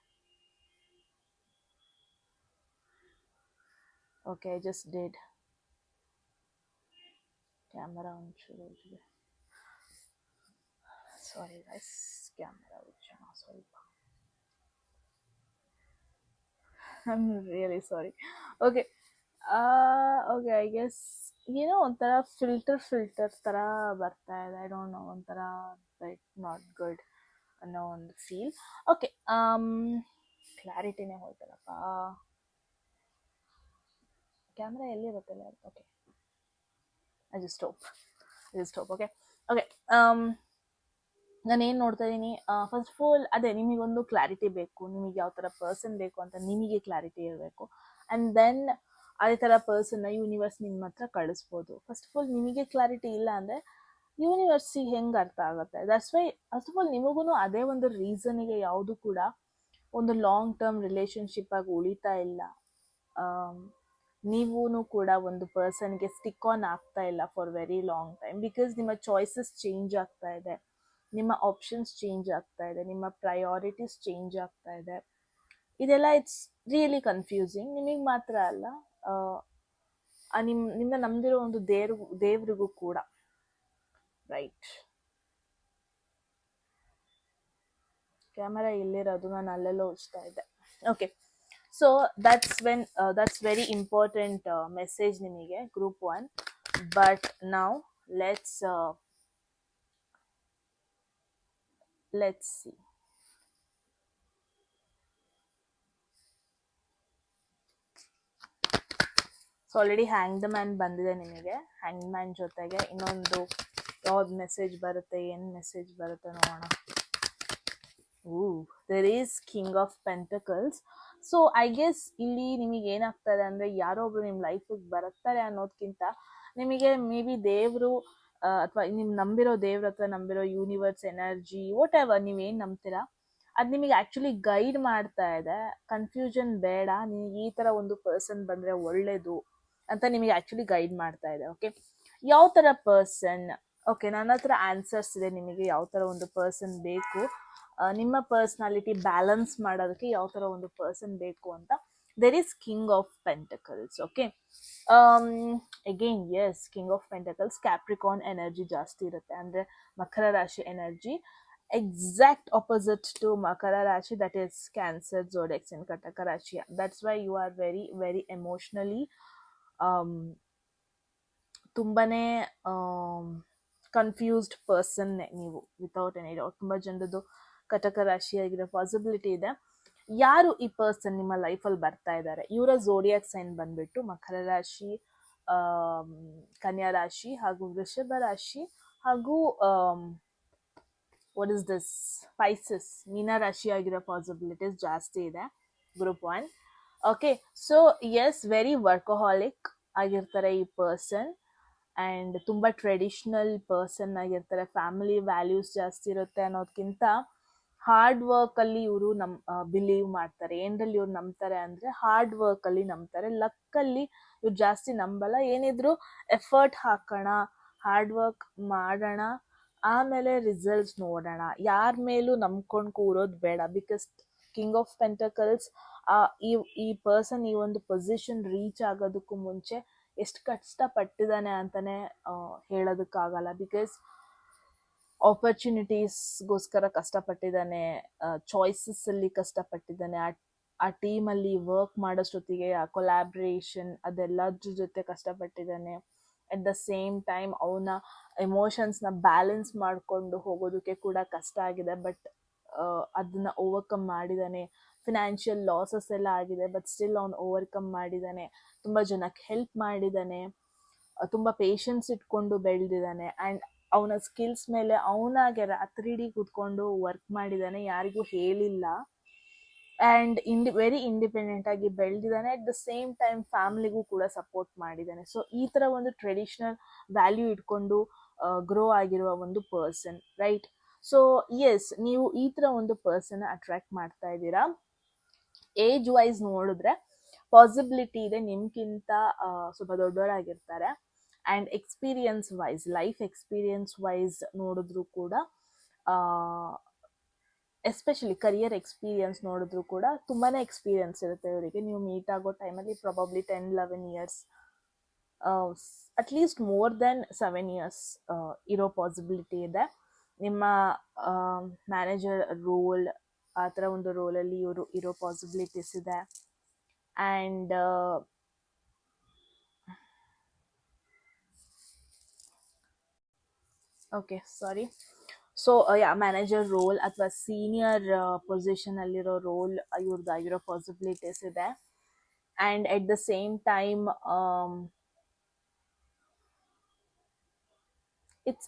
Okay, I just did. Camera ಒಂಚೂರು ಸಾರಿ ಗೈಸ್, ಕ್ಯಾಮರಾ ಉಜ್ಜೋಣ ಸ್ವಲ್ಪ. I am really sorry. Okay okay, I guess ಏನೋ ಒಂಥರ ಫಿಲ್ಟರ್ ಥರ ಬರ್ತಾ ಇದೆ. ಐ ಡೋಂಟ್ ನೋ, ಒಂಥರ ಲೈಕ್ ನಾಟ್ ಗುಡ್ ಅನ್ನೋ ಒಂದು ಫೀಲ್. ಓಕೆ, ಕ್ಲಾರಿಟಿನೇ ಹೋಯ್ತಲ್ಲಪ್ಪ. ಕ್ಯಾಮ್ರಾ ಎಲ್ಲಿರುತ್ತೆ? Okay, I just hope. Okay, ನಾನೇನು ನೋಡ್ತಾ ಇದ್ದೀನಿ, ಫಸ್ಟ್ ಆಫ್ ಆಲ್ ಅದೇ ನಿಮಗೊಂದು ಕ್ಲಾರಿಟಿ ಬೇಕು, ನಿಮಗೆ ಯಾವ ಥರ ಪರ್ಸನ್ ಬೇಕು ಅಂತ ನಿಮಗೆ ಕ್ಲಾರಿಟಿ ಇರಬೇಕು. ಆ್ಯಂಡ್ ದೆನ್ ಅದೇ ಥರ ಪರ್ಸನ್ನ ಯೂನಿವರ್ಸ್ ನಿಮ್ಮ ಹತ್ರ ಕಳಿಸ್ಬೋದು. ಫಸ್ಟ್ ಆಫ್ ಆಲ್ ನಿಮಗೆ ಕ್ಲಾರಿಟಿ ಇಲ್ಲ ಅಂದರೆ ಯೂನಿವರ್ಸಿಗೆ ಹೆಂಗೆ ಅರ್ಥ ಆಗುತ್ತೆ? That's why first of all ನಿಮಗೂ ಅದೇ ಒಂದು ರೀಸನಿಗೆ ಯಾವುದು ಕೂಡ ಒಂದು ಲಾಂಗ್ ಟರ್ಮ್ ರಿಲೇಷನ್ಶಿಪ್ ಆಗಿ ಉಳಿತಾ ಇಲ್ಲ. ನೀವೂ ಕೂಡ ಒಂದು ಪರ್ಸನ್ಗೆ ಸ್ಟಿಕ್ ಆನ್ ಆಗ್ತಾ ಇಲ್ಲ for very long time, because ನಿಮ್ಮ ಚಾಯ್ಸಸ್ ಚೇಂಜ್ ಆಗ್ತಾ ಇದೆ, ನಿಮ್ಮ ಆಪ್ಷನ್ಸ್ ಚೇಂಜ್ ಆಗ್ತಾ ಇದೆ, ನಿಮ್ಮ ಪ್ರಯಾರಿಟೀಸ್ ಚೇಂಜ್ ಆಗ್ತಾ ಇದೆ. ಇದೆಲ್ಲ ಇಟ್ಸ್ ರಿಯಲಿ ಕನ್ಫ್ಯೂಸಿಂಗ್. ನಿಮಗೆ ಮಾತ್ರ ಅಲ್ಲ, ನಿಮ್ಮನ್ನ ನಂಬಿರೋ ಒಂದು ದೇವ್ರಿಗೂ ಕೂಡ, ರೈಟ್? ಕ್ಯಾಮರಾ ಇಲ್ಲಿರೋದು, ನಾನು ಅಲ್ಲೆಲ್ಲ ಉಜ್ತಾ ಇದ್ದೆ. Okay, so that's very important message ನಿಮಗೆ group 1. But now let's see. So already hang the man ಬಂದಿದೆ ನಿಮಗೆ. ಹ್ಯಾಂಗ್ ಮ್ಯಾನ್ ಜೊತೆಗೆ ಇನ್ನೊಂದು ಯಾವ್ದು ಮೆಸೇಜ್ ಬರುತ್ತೆ, ಏನು ಮೆಸೇಜ್ ಬರುತ್ತೆ ನೋಡೋಣ. there is king of pentacles. So I guess ಇಲ್ಲಿ ನಿಮಗೆ ಏನಾಗ್ತದೆ ಅಂದರೆ, ಯಾರೋ ಒಬ್ರು ನಿಮ್ಮ ಲೈಫಿಗೆ ಬರ್ತಾರೆ ಅನ್ನೋದಕ್ಕಿಂತ ನಿಮಗೆ ಮೇ ಬಿ ದೇವರು ಅಥವಾ ನೀವು ನಂಬಿರೋ ದೇವ್ರ ಅಥವಾ ನಂಬಿರೋ ಯೂನಿವರ್ಸ್ ಎನರ್ಜಿ, ವಾಟ್ ಎವರ್ ನೀವೇನು ನಂಬ್ತೀರಾ, ಅದು ನಿಮಗೆ ಆ್ಯಕ್ಚುಲಿ ಗೈಡ್ ಮಾಡ್ತಾ ಇದೆ. ಕನ್ಫ್ಯೂಷನ್ ಬೇಡ, ನಿಮಗೆ ಈ ಥರ ಒಂದು ಪರ್ಸನ್ ಬಂದರೆ ಒಳ್ಳೇದು ಅಂತ ನಿಮಗೆ ಆ್ಯಕ್ಚುಲಿ ಗೈಡ್ ಮಾಡ್ತಾ ಇದೆ. ಓಕೆ, ಯಾವ ಥರ ಪರ್ಸನ್? ಓಕೆ, ನನ್ನ ಹತ್ರ ಆನ್ಸರ್ಸ್ ಇದೆ ನಿಮಗೆ ಯಾವ ಥರ ಒಂದು ಪರ್ಸನ್ ಬೇಕು, ನಿಮ್ಮ ಪರ್ಸ್ನಾಲಿಟಿ ಬ್ಯಾಲೆನ್ಸ್ ಮಾಡೋದಕ್ಕೆ ಯಾವ ಥರ ಒಂದು ಪರ್ಸನ್ ಬೇಕು ಅಂತ. There is king of pentacles. Okay, again yes, king of pentacles Capricorn energy ಜಾಸ್ತಿ ಇರುತ್ತೆ, ಅಂದರೆ ಮಕರ ರಾಶಿ ಎನರ್ಜಿ. ಎಕ್ಸಾಕ್ಟ್ ಆಪೋಸಿಟ್ ಟು ಮಕರ ರಾಶಿ, that is Cancer, zodiac sign ಕಟಕ ರಾಶಿ. That's why you are very very emotionally ತುಂಬಾನೇ ಕನ್ಫ್ಯೂಸ್ಡ್ ಪರ್ಸನ್ನೇ ನೀವು, ವಿತೌಟ್ ಎನಿ ಡೌಟ್. ತುಂಬ ಜನರದ್ದು ಕಟಕ ರಾಶಿಯಾಗಿರೋ ಪಾಸಿಬಿಲಿಟಿ ಇದೆ. ಯಾರು ಈ ಪರ್ಸನ್ ನಿಮ್ಮ ಲೈಫಲ್ಲಿ ಬರ್ತಾ ಇದ್ದಾರೆ? ಇವರ ಝೋಡಿಯಾಕ್ ಸೈನ್ ಬಂದ್ಬಿಟ್ಟು ಮಕರ ರಾಶಿ, ಕನ್ಯಾ ರಾಶಿ ಹಾಗೂ ವೃಷಭ ರಾಶಿ ಹಾಗೂ ವಾಟ್ ಇಸ್ ದಿಸ್ ಸ್ಪೈಸಸ್ ಮೀನ ರಾಶಿ ಆಗಿರೋ ಪಾಸಿಬಿಲಿಟೀಸ್ ಜಾಸ್ತಿ ಇದೆ group 1. Okay, so yes, very workaholic ಆಗಿರ್ತಾರೆ ಈ ಪರ್ಸನ್, ಆ್ಯಂಡ್ ತುಂಬ ಟ್ರೆಡಿಷ್ನಲ್ ಪರ್ಸನ್ ಆಗಿರ್ತಾರೆ. ಫ್ಯಾಮಿಲಿ ವ್ಯಾಲ್ಯೂಸ್ ಜಾಸ್ತಿ ಇರುತ್ತೆ ಅನ್ನೋದಕ್ಕಿಂತ ಹಾರ್ಡ್ ವರ್ಕಲ್ಲಿ ಇವರು ಬಿಲೀವ್ ಮಾಡ್ತಾರೆ. ಏನರಲ್ಲಿ ಇವ್ರು ನಂಬ್ತಾರೆ ಅಂದರೆ ಹಾರ್ಡ್ ವರ್ಕಲ್ಲಿ ನಂಬ್ತಾರೆ. ಲಕ್ಕಲ್ಲಿ ಇವ್ರು ಜಾಸ್ತಿ ನಂಬಲ್ಲ. ಏನಿದ್ರು ಎಫರ್ಟ್ ಹಾಕೋಣ, ಹಾರ್ಡ್ ವರ್ಕ್ ಮಾಡೋಣ, ಆಮೇಲೆ ರಿಸಲ್ಟ್ಸ್ ನೋಡೋಣ, ಯಾರ ಮೇಲೂ ನಂಬ್ಕೊಂಡು ಕೂರೋದು ಬೇಡ. ಬಿಕಾಸ್ ಕಿಂಗ್ ಆಫ್ ಪೆಂಟಕಲ್ಸ್ ಈ ಪರ್ಸನ್ ಈ ಒಂದು ಪೊಸಿಷನ್ ರೀಚ್ ಆಗೋದಕ್ಕೂ ಮುಂಚೆ ಎಷ್ಟು ಕಷ್ಟಪಟ್ಟಿದ್ದಾನೆ ಅಂತಲೇ ಹೇಳೋದಕ್ಕಾಗಲ್ಲ. ಬಿಕಾಸ್ ಆಪರ್ಚುನಿಟೀಸ್ಗೋಸ್ಕರ ಕಷ್ಟಪಟ್ಟಿದ್ದಾನೆ, ಚಾಯ್ಸಸ್ಸಲ್ಲಿ ಕಷ್ಟಪಟ್ಟಿದ್ದಾನೆ, ಆ ಟೀಮಲ್ಲಿ ವರ್ಕ್ ಮಾಡೋಷ್ಟೊತ್ತಿಗೆ ಆ ಕೊಲ್ಯಾಬ್ರೇಷನ್ ಅದೆಲ್ಲದ್ರ ಜೊತೆ ಕಷ್ಟಪಟ್ಟಿದ್ದಾನೆ. ಅಟ್ ದ ಸೇಮ್ ಟೈಮ್ ಅವನ ಎಮೋಷನ್ಸ್ನ ಬ್ಯಾಲೆನ್ಸ್ ಮಾಡಿಕೊಂಡು ಹೋಗೋದಕ್ಕೆ ಕೂಡ ಕಷ್ಟ ಆಗಿದೆ. ಬಟ್ ಅದನ್ನ ಓವರ್ಕಮ್ ಮಾಡಿದ್ದಾನೆ. ಫಿನಾನ್ಷಿಯಲ್ ಲಾಸಸ್ ಎಲ್ಲ ಆಗಿದೆ, ಬಟ್ ಸ್ಟಿಲ್ ಅವ್ನು ಓವರ್ಕಮ್ ಮಾಡಿದ್ದಾನೆ. ತುಂಬ ಜನಕ್ಕೆ ಹೆಲ್ಪ್ ಮಾಡಿದ್ದಾನೆ. ತುಂಬ ಪೇಷನ್ಸ್ ಇಟ್ಕೊಂಡು ಬೆಳೆದಿದ್ದಾನೆ. ಆ್ಯಂಡ್ ಅವನ ಸ್ಕಿಲ್ಸ್ ಮೇಲೆ ಅವನಾಗೆ ರಾತ್ರಿಡೀ ಕೂತ್ಕೊಂಡು ವರ್ಕ್ ಮಾಡಿದ್ದಾನೆ, ಯಾರಿಗೂ ಹೇಳಿಲ್ಲ. ಆ್ಯಂಡ್ ವೆರಿ ಇಂಡಿಪೆಂಡೆಂಟ್ ಆಗಿ ಬೆಳೆದಿದ್ದಾನೆ. ಅಟ್ ದ ಸೇಮ್ ಟೈಮ್ ಫ್ಯಾಮಿಲಿಗೂ ಕೂಡ ಸಪೋರ್ಟ್ ಮಾಡಿದ್ದಾನೆ. ಸೊ ಈ ಥರ ಒಂದು ಟ್ರೆಡಿಷ್ನಲ್ ವ್ಯಾಲ್ಯೂ ಇಟ್ಕೊಂಡು ಗ್ರೋ ಆಗಿರುವ ಒಂದು ಪರ್ಸನ್, ರೈಟ್? ಸೊ ಎಸ್, ನೀವು ಈ ಥರ ಒಂದು ಪರ್ಸನ್ ಅಟ್ರಾಕ್ಟ್ ಮಾಡ್ತಾ ಇದ್ದೀರಾ. ಏಜ್ ವೈಸ್ ನೋಡಿದ್ರೆ ಪಾಸಿಬಿಲಿಟಿ ಇದೆ ನಿಮ್ಗಿಂತ ಸ್ವಲ್ಪ ದೊಡ್ಡವರಾಗಿರ್ತಾರೆ. And experience wise, life experience wise ನೋಡಿದ್ರು ಕೂಡ, ಎಸ್ಪೆಷಲಿ ಕರಿಯರ್ ಎಕ್ಸ್ಪೀರಿಯನ್ಸ್ ನೋಡಿದ್ರು ಕೂಡ ತುಂಬಾ ಎಕ್ಸ್ಪೀರಿಯನ್ಸ್ ಇರುತ್ತೆ ಇವರಿಗೆ. ನೀವು ಮೀಟ್ ಆಗೋ ಟೈಮಲ್ಲಿ probably 10-11 years, at least more than 7 years ಇರೋ ಪಾಸಿಬಿಲಿಟಿ ಇದೆ. ನಿಮ್ಮ ಮ್ಯಾನೇಜರ್ ರೋಲ್, ಆ ಥರ ಒಂದು ರೋಲಲ್ಲಿ ಇವರು ಇರೋ ಪಾಸಿಬಿಲಿಟೀಸ್ ಇದೆ. And okay, sorry. So manager role ಅಥವಾ ಸೀನಿಯರ್ ಪೊಸಿಷನಲ್ಲಿರೋ ರೋಲ್ ಇವ್ರದ್ದಾಗಿರೋ ಪಾಸಿಬಿಲಿಟೀಸ್ ಇದೆ. And at the same time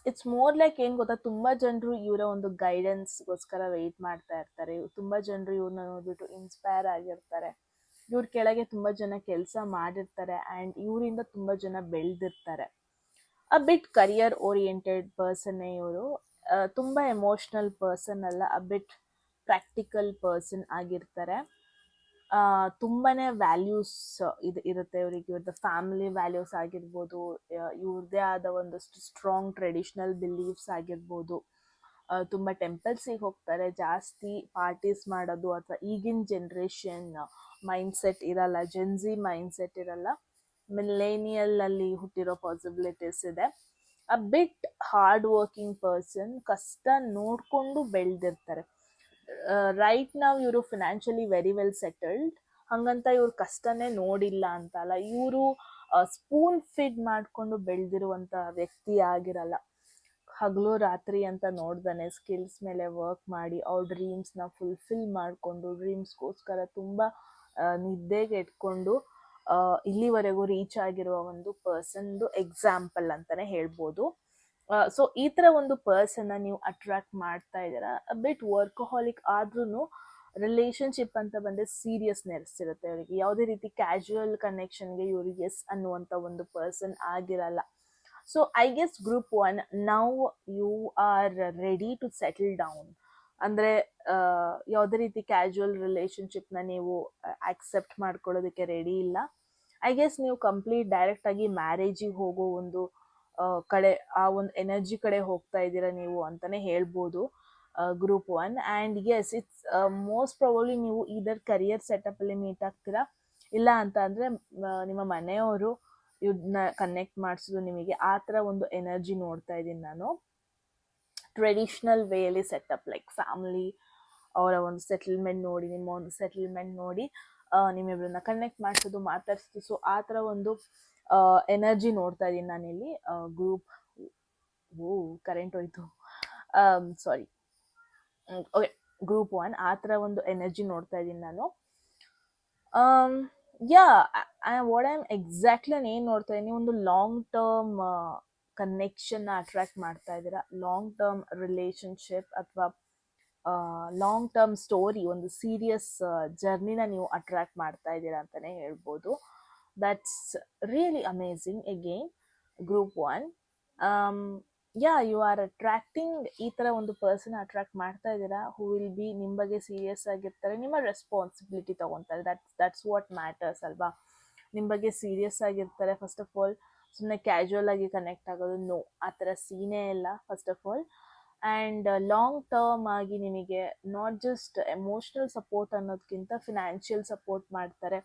it's more like ಏನು ಗೊತ್ತಾ, ತುಂಬ ಜನರು ಇವರ ಒಂದು ಗೈಡೆನ್ಸ್ಗೋಸ್ಕರ ವೆಯ್ಟ್ ಮಾಡ್ತಾ ಇರ್ತಾರೆ. ತುಂಬ ಜನರು ಇವ್ರನ್ನ ನೋಡ್ಬಿಟ್ಟು ಇನ್ಸ್ಪೈರ್ ಆಗಿರ್ತಾರೆ. ಇವ್ರ ಕೆಳಗೆ ತುಂಬ ಜನ ಕೆಲಸ ಮಾಡಿರ್ತಾರೆ. ಆ್ಯಂಡ್ ಇವರಿಂದ ತುಂಬ ಜನ ಬೆಳೆದಿರ್ತಾರೆ. ಅ ಬಿಟ್ ಕರಿಯರ್ ಓರಿಯೆಂಟೆಡ್ ಪರ್ಸನ್ನೇ ಇವರು. ತುಂಬ ಎಮೋಷ್ನಲ್ ಪರ್ಸನ್ ಅಲ್ಲ, ಅ ಬಿಟ್ ಪ್ರಾಕ್ಟಿಕಲ್ ಪರ್ಸನ್ ಆಗಿರ್ತಾರೆ. ತುಂಬಾ ವ್ಯಾಲ್ಯೂಸ್ ಇರುತ್ತೆ ಇವರಿಗೆ. ಇವ್ರದ್ದು ಫ್ಯಾಮಿಲಿ ವ್ಯಾಲ್ಯೂಸ್ ಆಗಿರ್ಬೋದು, ಇವ್ರದ್ದೇ ಆದ ಒಂದಷ್ಟು ಸ್ಟ್ರಾಂಗ್ ಟ್ರೆಡಿಷ್ನಲ್ ಬಿಲೀಫ್ಸ್ ಆಗಿರ್ಬೋದು. ತುಂಬ ಟೆಂಪಲ್ಸಿಗೆ ಹೋಗ್ತಾರೆ. ಜಾಸ್ತಿ ಪಾರ್ಟೀಸ್ ಮಾಡೋದು ಅಥವಾ ಈಗಿನ ಜನ್ರೇಷನ್ ಮೈಂಡ್ಸೆಟ್ ಇರಲ್ಲ, ಜೆನ್ಜಿ ಮೈಂಡ್ಸೆಟ್ ಇರಲ್ಲ, ಮಿಲೇನಿಯಲಲ್ಲಿ ಹುಟ್ಟಿರೋ ಪಾಸಿಬಿಲಿಟೀಸ್ ಇದೆ. ಅ ಬಿಟ್ ಹಾರ್ಡ್ ವರ್ಕಿಂಗ್ ಪರ್ಸನ್, ಕಷ್ಟ ನೋಡಿಕೊಂಡು ಬೆಳೆದಿರ್ತಾರೆ. ರೈಟ್ ನಾವು ಇವರು ಫಿನಾನ್ಷಿಯಲಿ ವೆರಿ ವೆಲ್ ಸೆಟಲ್ಡ್, ಹಾಗಂತ ಇವ್ರು ಕಷ್ಟನೇ ನೋಡಿಲ್ಲ ಅಂತ ಅಲ್ಲ. ಇವರು ಸ್ಪೂನ್ ಫೀಡ್ ಮಾಡಿಕೊಂಡು ಬೆಳೆದಿರುವಂಥ ವ್ಯಕ್ತಿ ಆಗಿರಲ್ಲ. ಹಗಲು ರಾತ್ರಿ ಅಂತ ನೋಡ್ದಾನೆ ಸ್ಕಿಲ್ಸ್ ಮೇಲೆ ವರ್ಕ್ ಮಾಡಿ ಅವ್ರ ಡ್ರೀಮ್ಸ್ನ ಫುಲ್ಫಿಲ್ ಮಾಡಿಕೊಂಡು, ಡ್ರೀಮ್ಸ್ಗೋಸ್ಕರ ತುಂಬ ನಿದ್ದೆಗೆ ಇಟ್ಕೊಂಡು ಇಲ್ಲಿವರೆಗೂ ರೀಚ್ ಆಗಿರುವ ಒಂದು ಪರ್ಸನ್ದು ಎಕ್ಸಾಂಪಲ್ ಅಂತಲೇ ಹೇಳ್ಬೋದು. ಸೊ ಈ ಥರ ಒಂದು ಪರ್ಸನ್ನ ನೀವು ಅಟ್ರಾಕ್ಟ್ ಮಾಡ್ತಾ ಇದ್ದೀರಾ. ಬಿಟ್ ವರ್ಕಹಾಲಿಕ್ ಆದ್ರೂ ರಿಲೇಷನ್ಶಿಪ್ ಅಂತ ಬಂದರೆ ಸೀರಿಯಸ್ನೆಸ್ ಇರುತ್ತೆ ಅವರಿಗೆ. ಯಾವುದೇ ರೀತಿ ಕ್ಯಾಶುವಲ್ ಕನೆಕ್ಷನ್ಗೆ ಇವ್ರಿಗೆ ಎಸ್ ಅನ್ನುವಂಥ ಒಂದು ಪರ್ಸನ್ ಆಗಿರಲ್ಲ. So I guess group 1, now you are ready to settle down. ಅಂದರೆ ಯಾವುದೇ ರೀತಿ ಕ್ಯಾಶುವಲ್ ರಿಲೇಷನ್ಶಿಪ್ನ ನೀವು ಆಕ್ಸೆಪ್ಟ್ ಮಾಡ್ಕೊಳ್ಳೋದಕ್ಕೆ ರೆಡಿ ಇಲ್ಲ. ಐ ಗೆಸ್ ನೀವು ಕಂಪ್ಲೀಟ್ ಡೈರೆಕ್ಟಾಗಿ ಮ್ಯಾರೇಜಿಗೆ ಹೋಗೋ ಒಂದು ಕಡೆ, ಆ ಒಂದು ಎನರ್ಜಿ ಕಡೆ ಹೋಗ್ತಾ ಇದ್ದೀರಾ ನೀವು ಅಂತಲೇ ಹೇಳ್ಬೋದು, group 1. And yes, it's most probably ನೀವು ಇದರ್ ಕರಿಯರ್ ಸೆಟಪಲ್ಲಿ ಮೀಟ್ ಆಗ್ತೀರಾ, ಇಲ್ಲ ಅಂತ ಅಂದರೆ ನಿಮ್ಮ ಮನೆಯವರು ಇವ್ರನ್ನ ಕನೆಕ್ಟ್ ಮಾಡಿಸೋದು ನಿಮಗೆ. ಆ ಥರ ಒಂದು ಎನರ್ಜಿ ನೋಡ್ತಾ ಇದ್ದೀನಿ ನಾನು. ಟ್ರೆಡಿಷ್ನಲ್ ವೇಯಲ್ಲಿ ಸೆಟಪ್, ಲೈಕ್ ಫ್ಯಾಮಿಲಿ ಅವರ ಒಂದು ಸೆಟಲ್ಮೆಂಟ್ ನೋಡಿ, ನಿಮ್ಮ ಒಂದು ಸೆಟಲ್ಮೆಂಟ್ ನೋಡಿ ನಿಮ್ಮಿಬ್ಬರನ್ನ ಕನೆಕ್ಟ್ ಮಾಡಿಸೋದು, ಮಾತಾಡಿಸೋದು. ಸೊ ಆ ಥರ ಒಂದು ಎನರ್ಜಿ ನೋಡ್ತಾ ಇದ್ದೀನಿ ನಾನಿಲ್ಲಿ. ಗ್ರೂಪ್ ಕರೆಂಟ್ ಹೋಯ್ತು, ಸಾರಿ. ಓಕೆ, ಗ್ರೂಪ್ 1 ಆ ಥರ ಒಂದು ಎನರ್ಜಿ ನೋಡ್ತಾ ಇದ್ದೀನಿ ನಾನು. ವಾಟ್ ಐ ಆಮ್ ಎಕ್ಸಾಕ್ಟ್ಲಿ ನಾನು ಏನು ನೋಡ್ತಾ ಇದ್ದೀನಿ, ಒಂದು ಲಾಂಗ್ ಟರ್ಮ್ ಕನೆಕ್ಷನ್ನ ಅಟ್ರಾಕ್ಟ್ ಮಾಡ್ತಾ ಇದ್ದೀರಾ. ಲಾಂಗ್ ಟರ್ಮ್ ರಿಲೇಷನ್ಶಿಪ್ ಅಥವಾ ಲಾಂಗ್ ಟರ್ಮ್ ಸ್ಟೋರಿ, ಒಂದು ಸೀರಿಯಸ್ ಜರ್ನಿನ ನೀವು ಅಟ್ರಾಕ್ಟ್ ಮಾಡ್ತಾ ಇದ್ದೀರಾ ಅಂತಲೇ ಹೇಳ್ಬೋದು. That's really amazing. Again group 1, you are attracting, ಈ ಥರ ಒಂದು ಪರ್ಸನ್ ಅಟ್ರಾಕ್ಟ್ ಮಾಡ್ತಾ ಇದ್ದೀರಾ ಹೂ ವಿಲ್ ಬಿ ನಿಮ್ಮ ಬಗ್ಗೆ ಸೀರಿಯಸ್ ಆಗಿರ್ತಾರೆ, ನಿಮ್ಮ ರೆಸ್ಪಾನ್ಸಿಬಿಲಿಟಿ ತೊಗೊತಾರೆ. ದಟ್ಸ್ ವಾಟ್ ಮ್ಯಾಟರ್ಸ್ ಅಲ್ವಾ. ನಿಮ್ಮ ಬಗ್ಗೆ ಸೀರಿಯಸ್ ಆಗಿರ್ತಾರೆ. ಫಸ್ಟ್ ಆಫ್ ಆಲ್ ಸುಮ್ಮನೆ ಕ್ಯಾಶುವಲ್ ಆಗಿ ಕನೆಕ್ಟ್ ಆಗೋದು, ನೋ, ಆ ಥರ ಸೀನೇ ಇಲ್ಲ first of all. And long term ಆಗಿ ನಿಮಗೆ ನಾಟ್ ಜಸ್ಟ್ ಎಮೋಷ್ನಲ್ ಸಪೋರ್ಟ್ ಅನ್ನೋದಕ್ಕಿಂತ ಫಿನಾನ್ಷಿಯಲ್ ಸಪೋರ್ಟ್ ಮಾಡ್ತಾರೆ.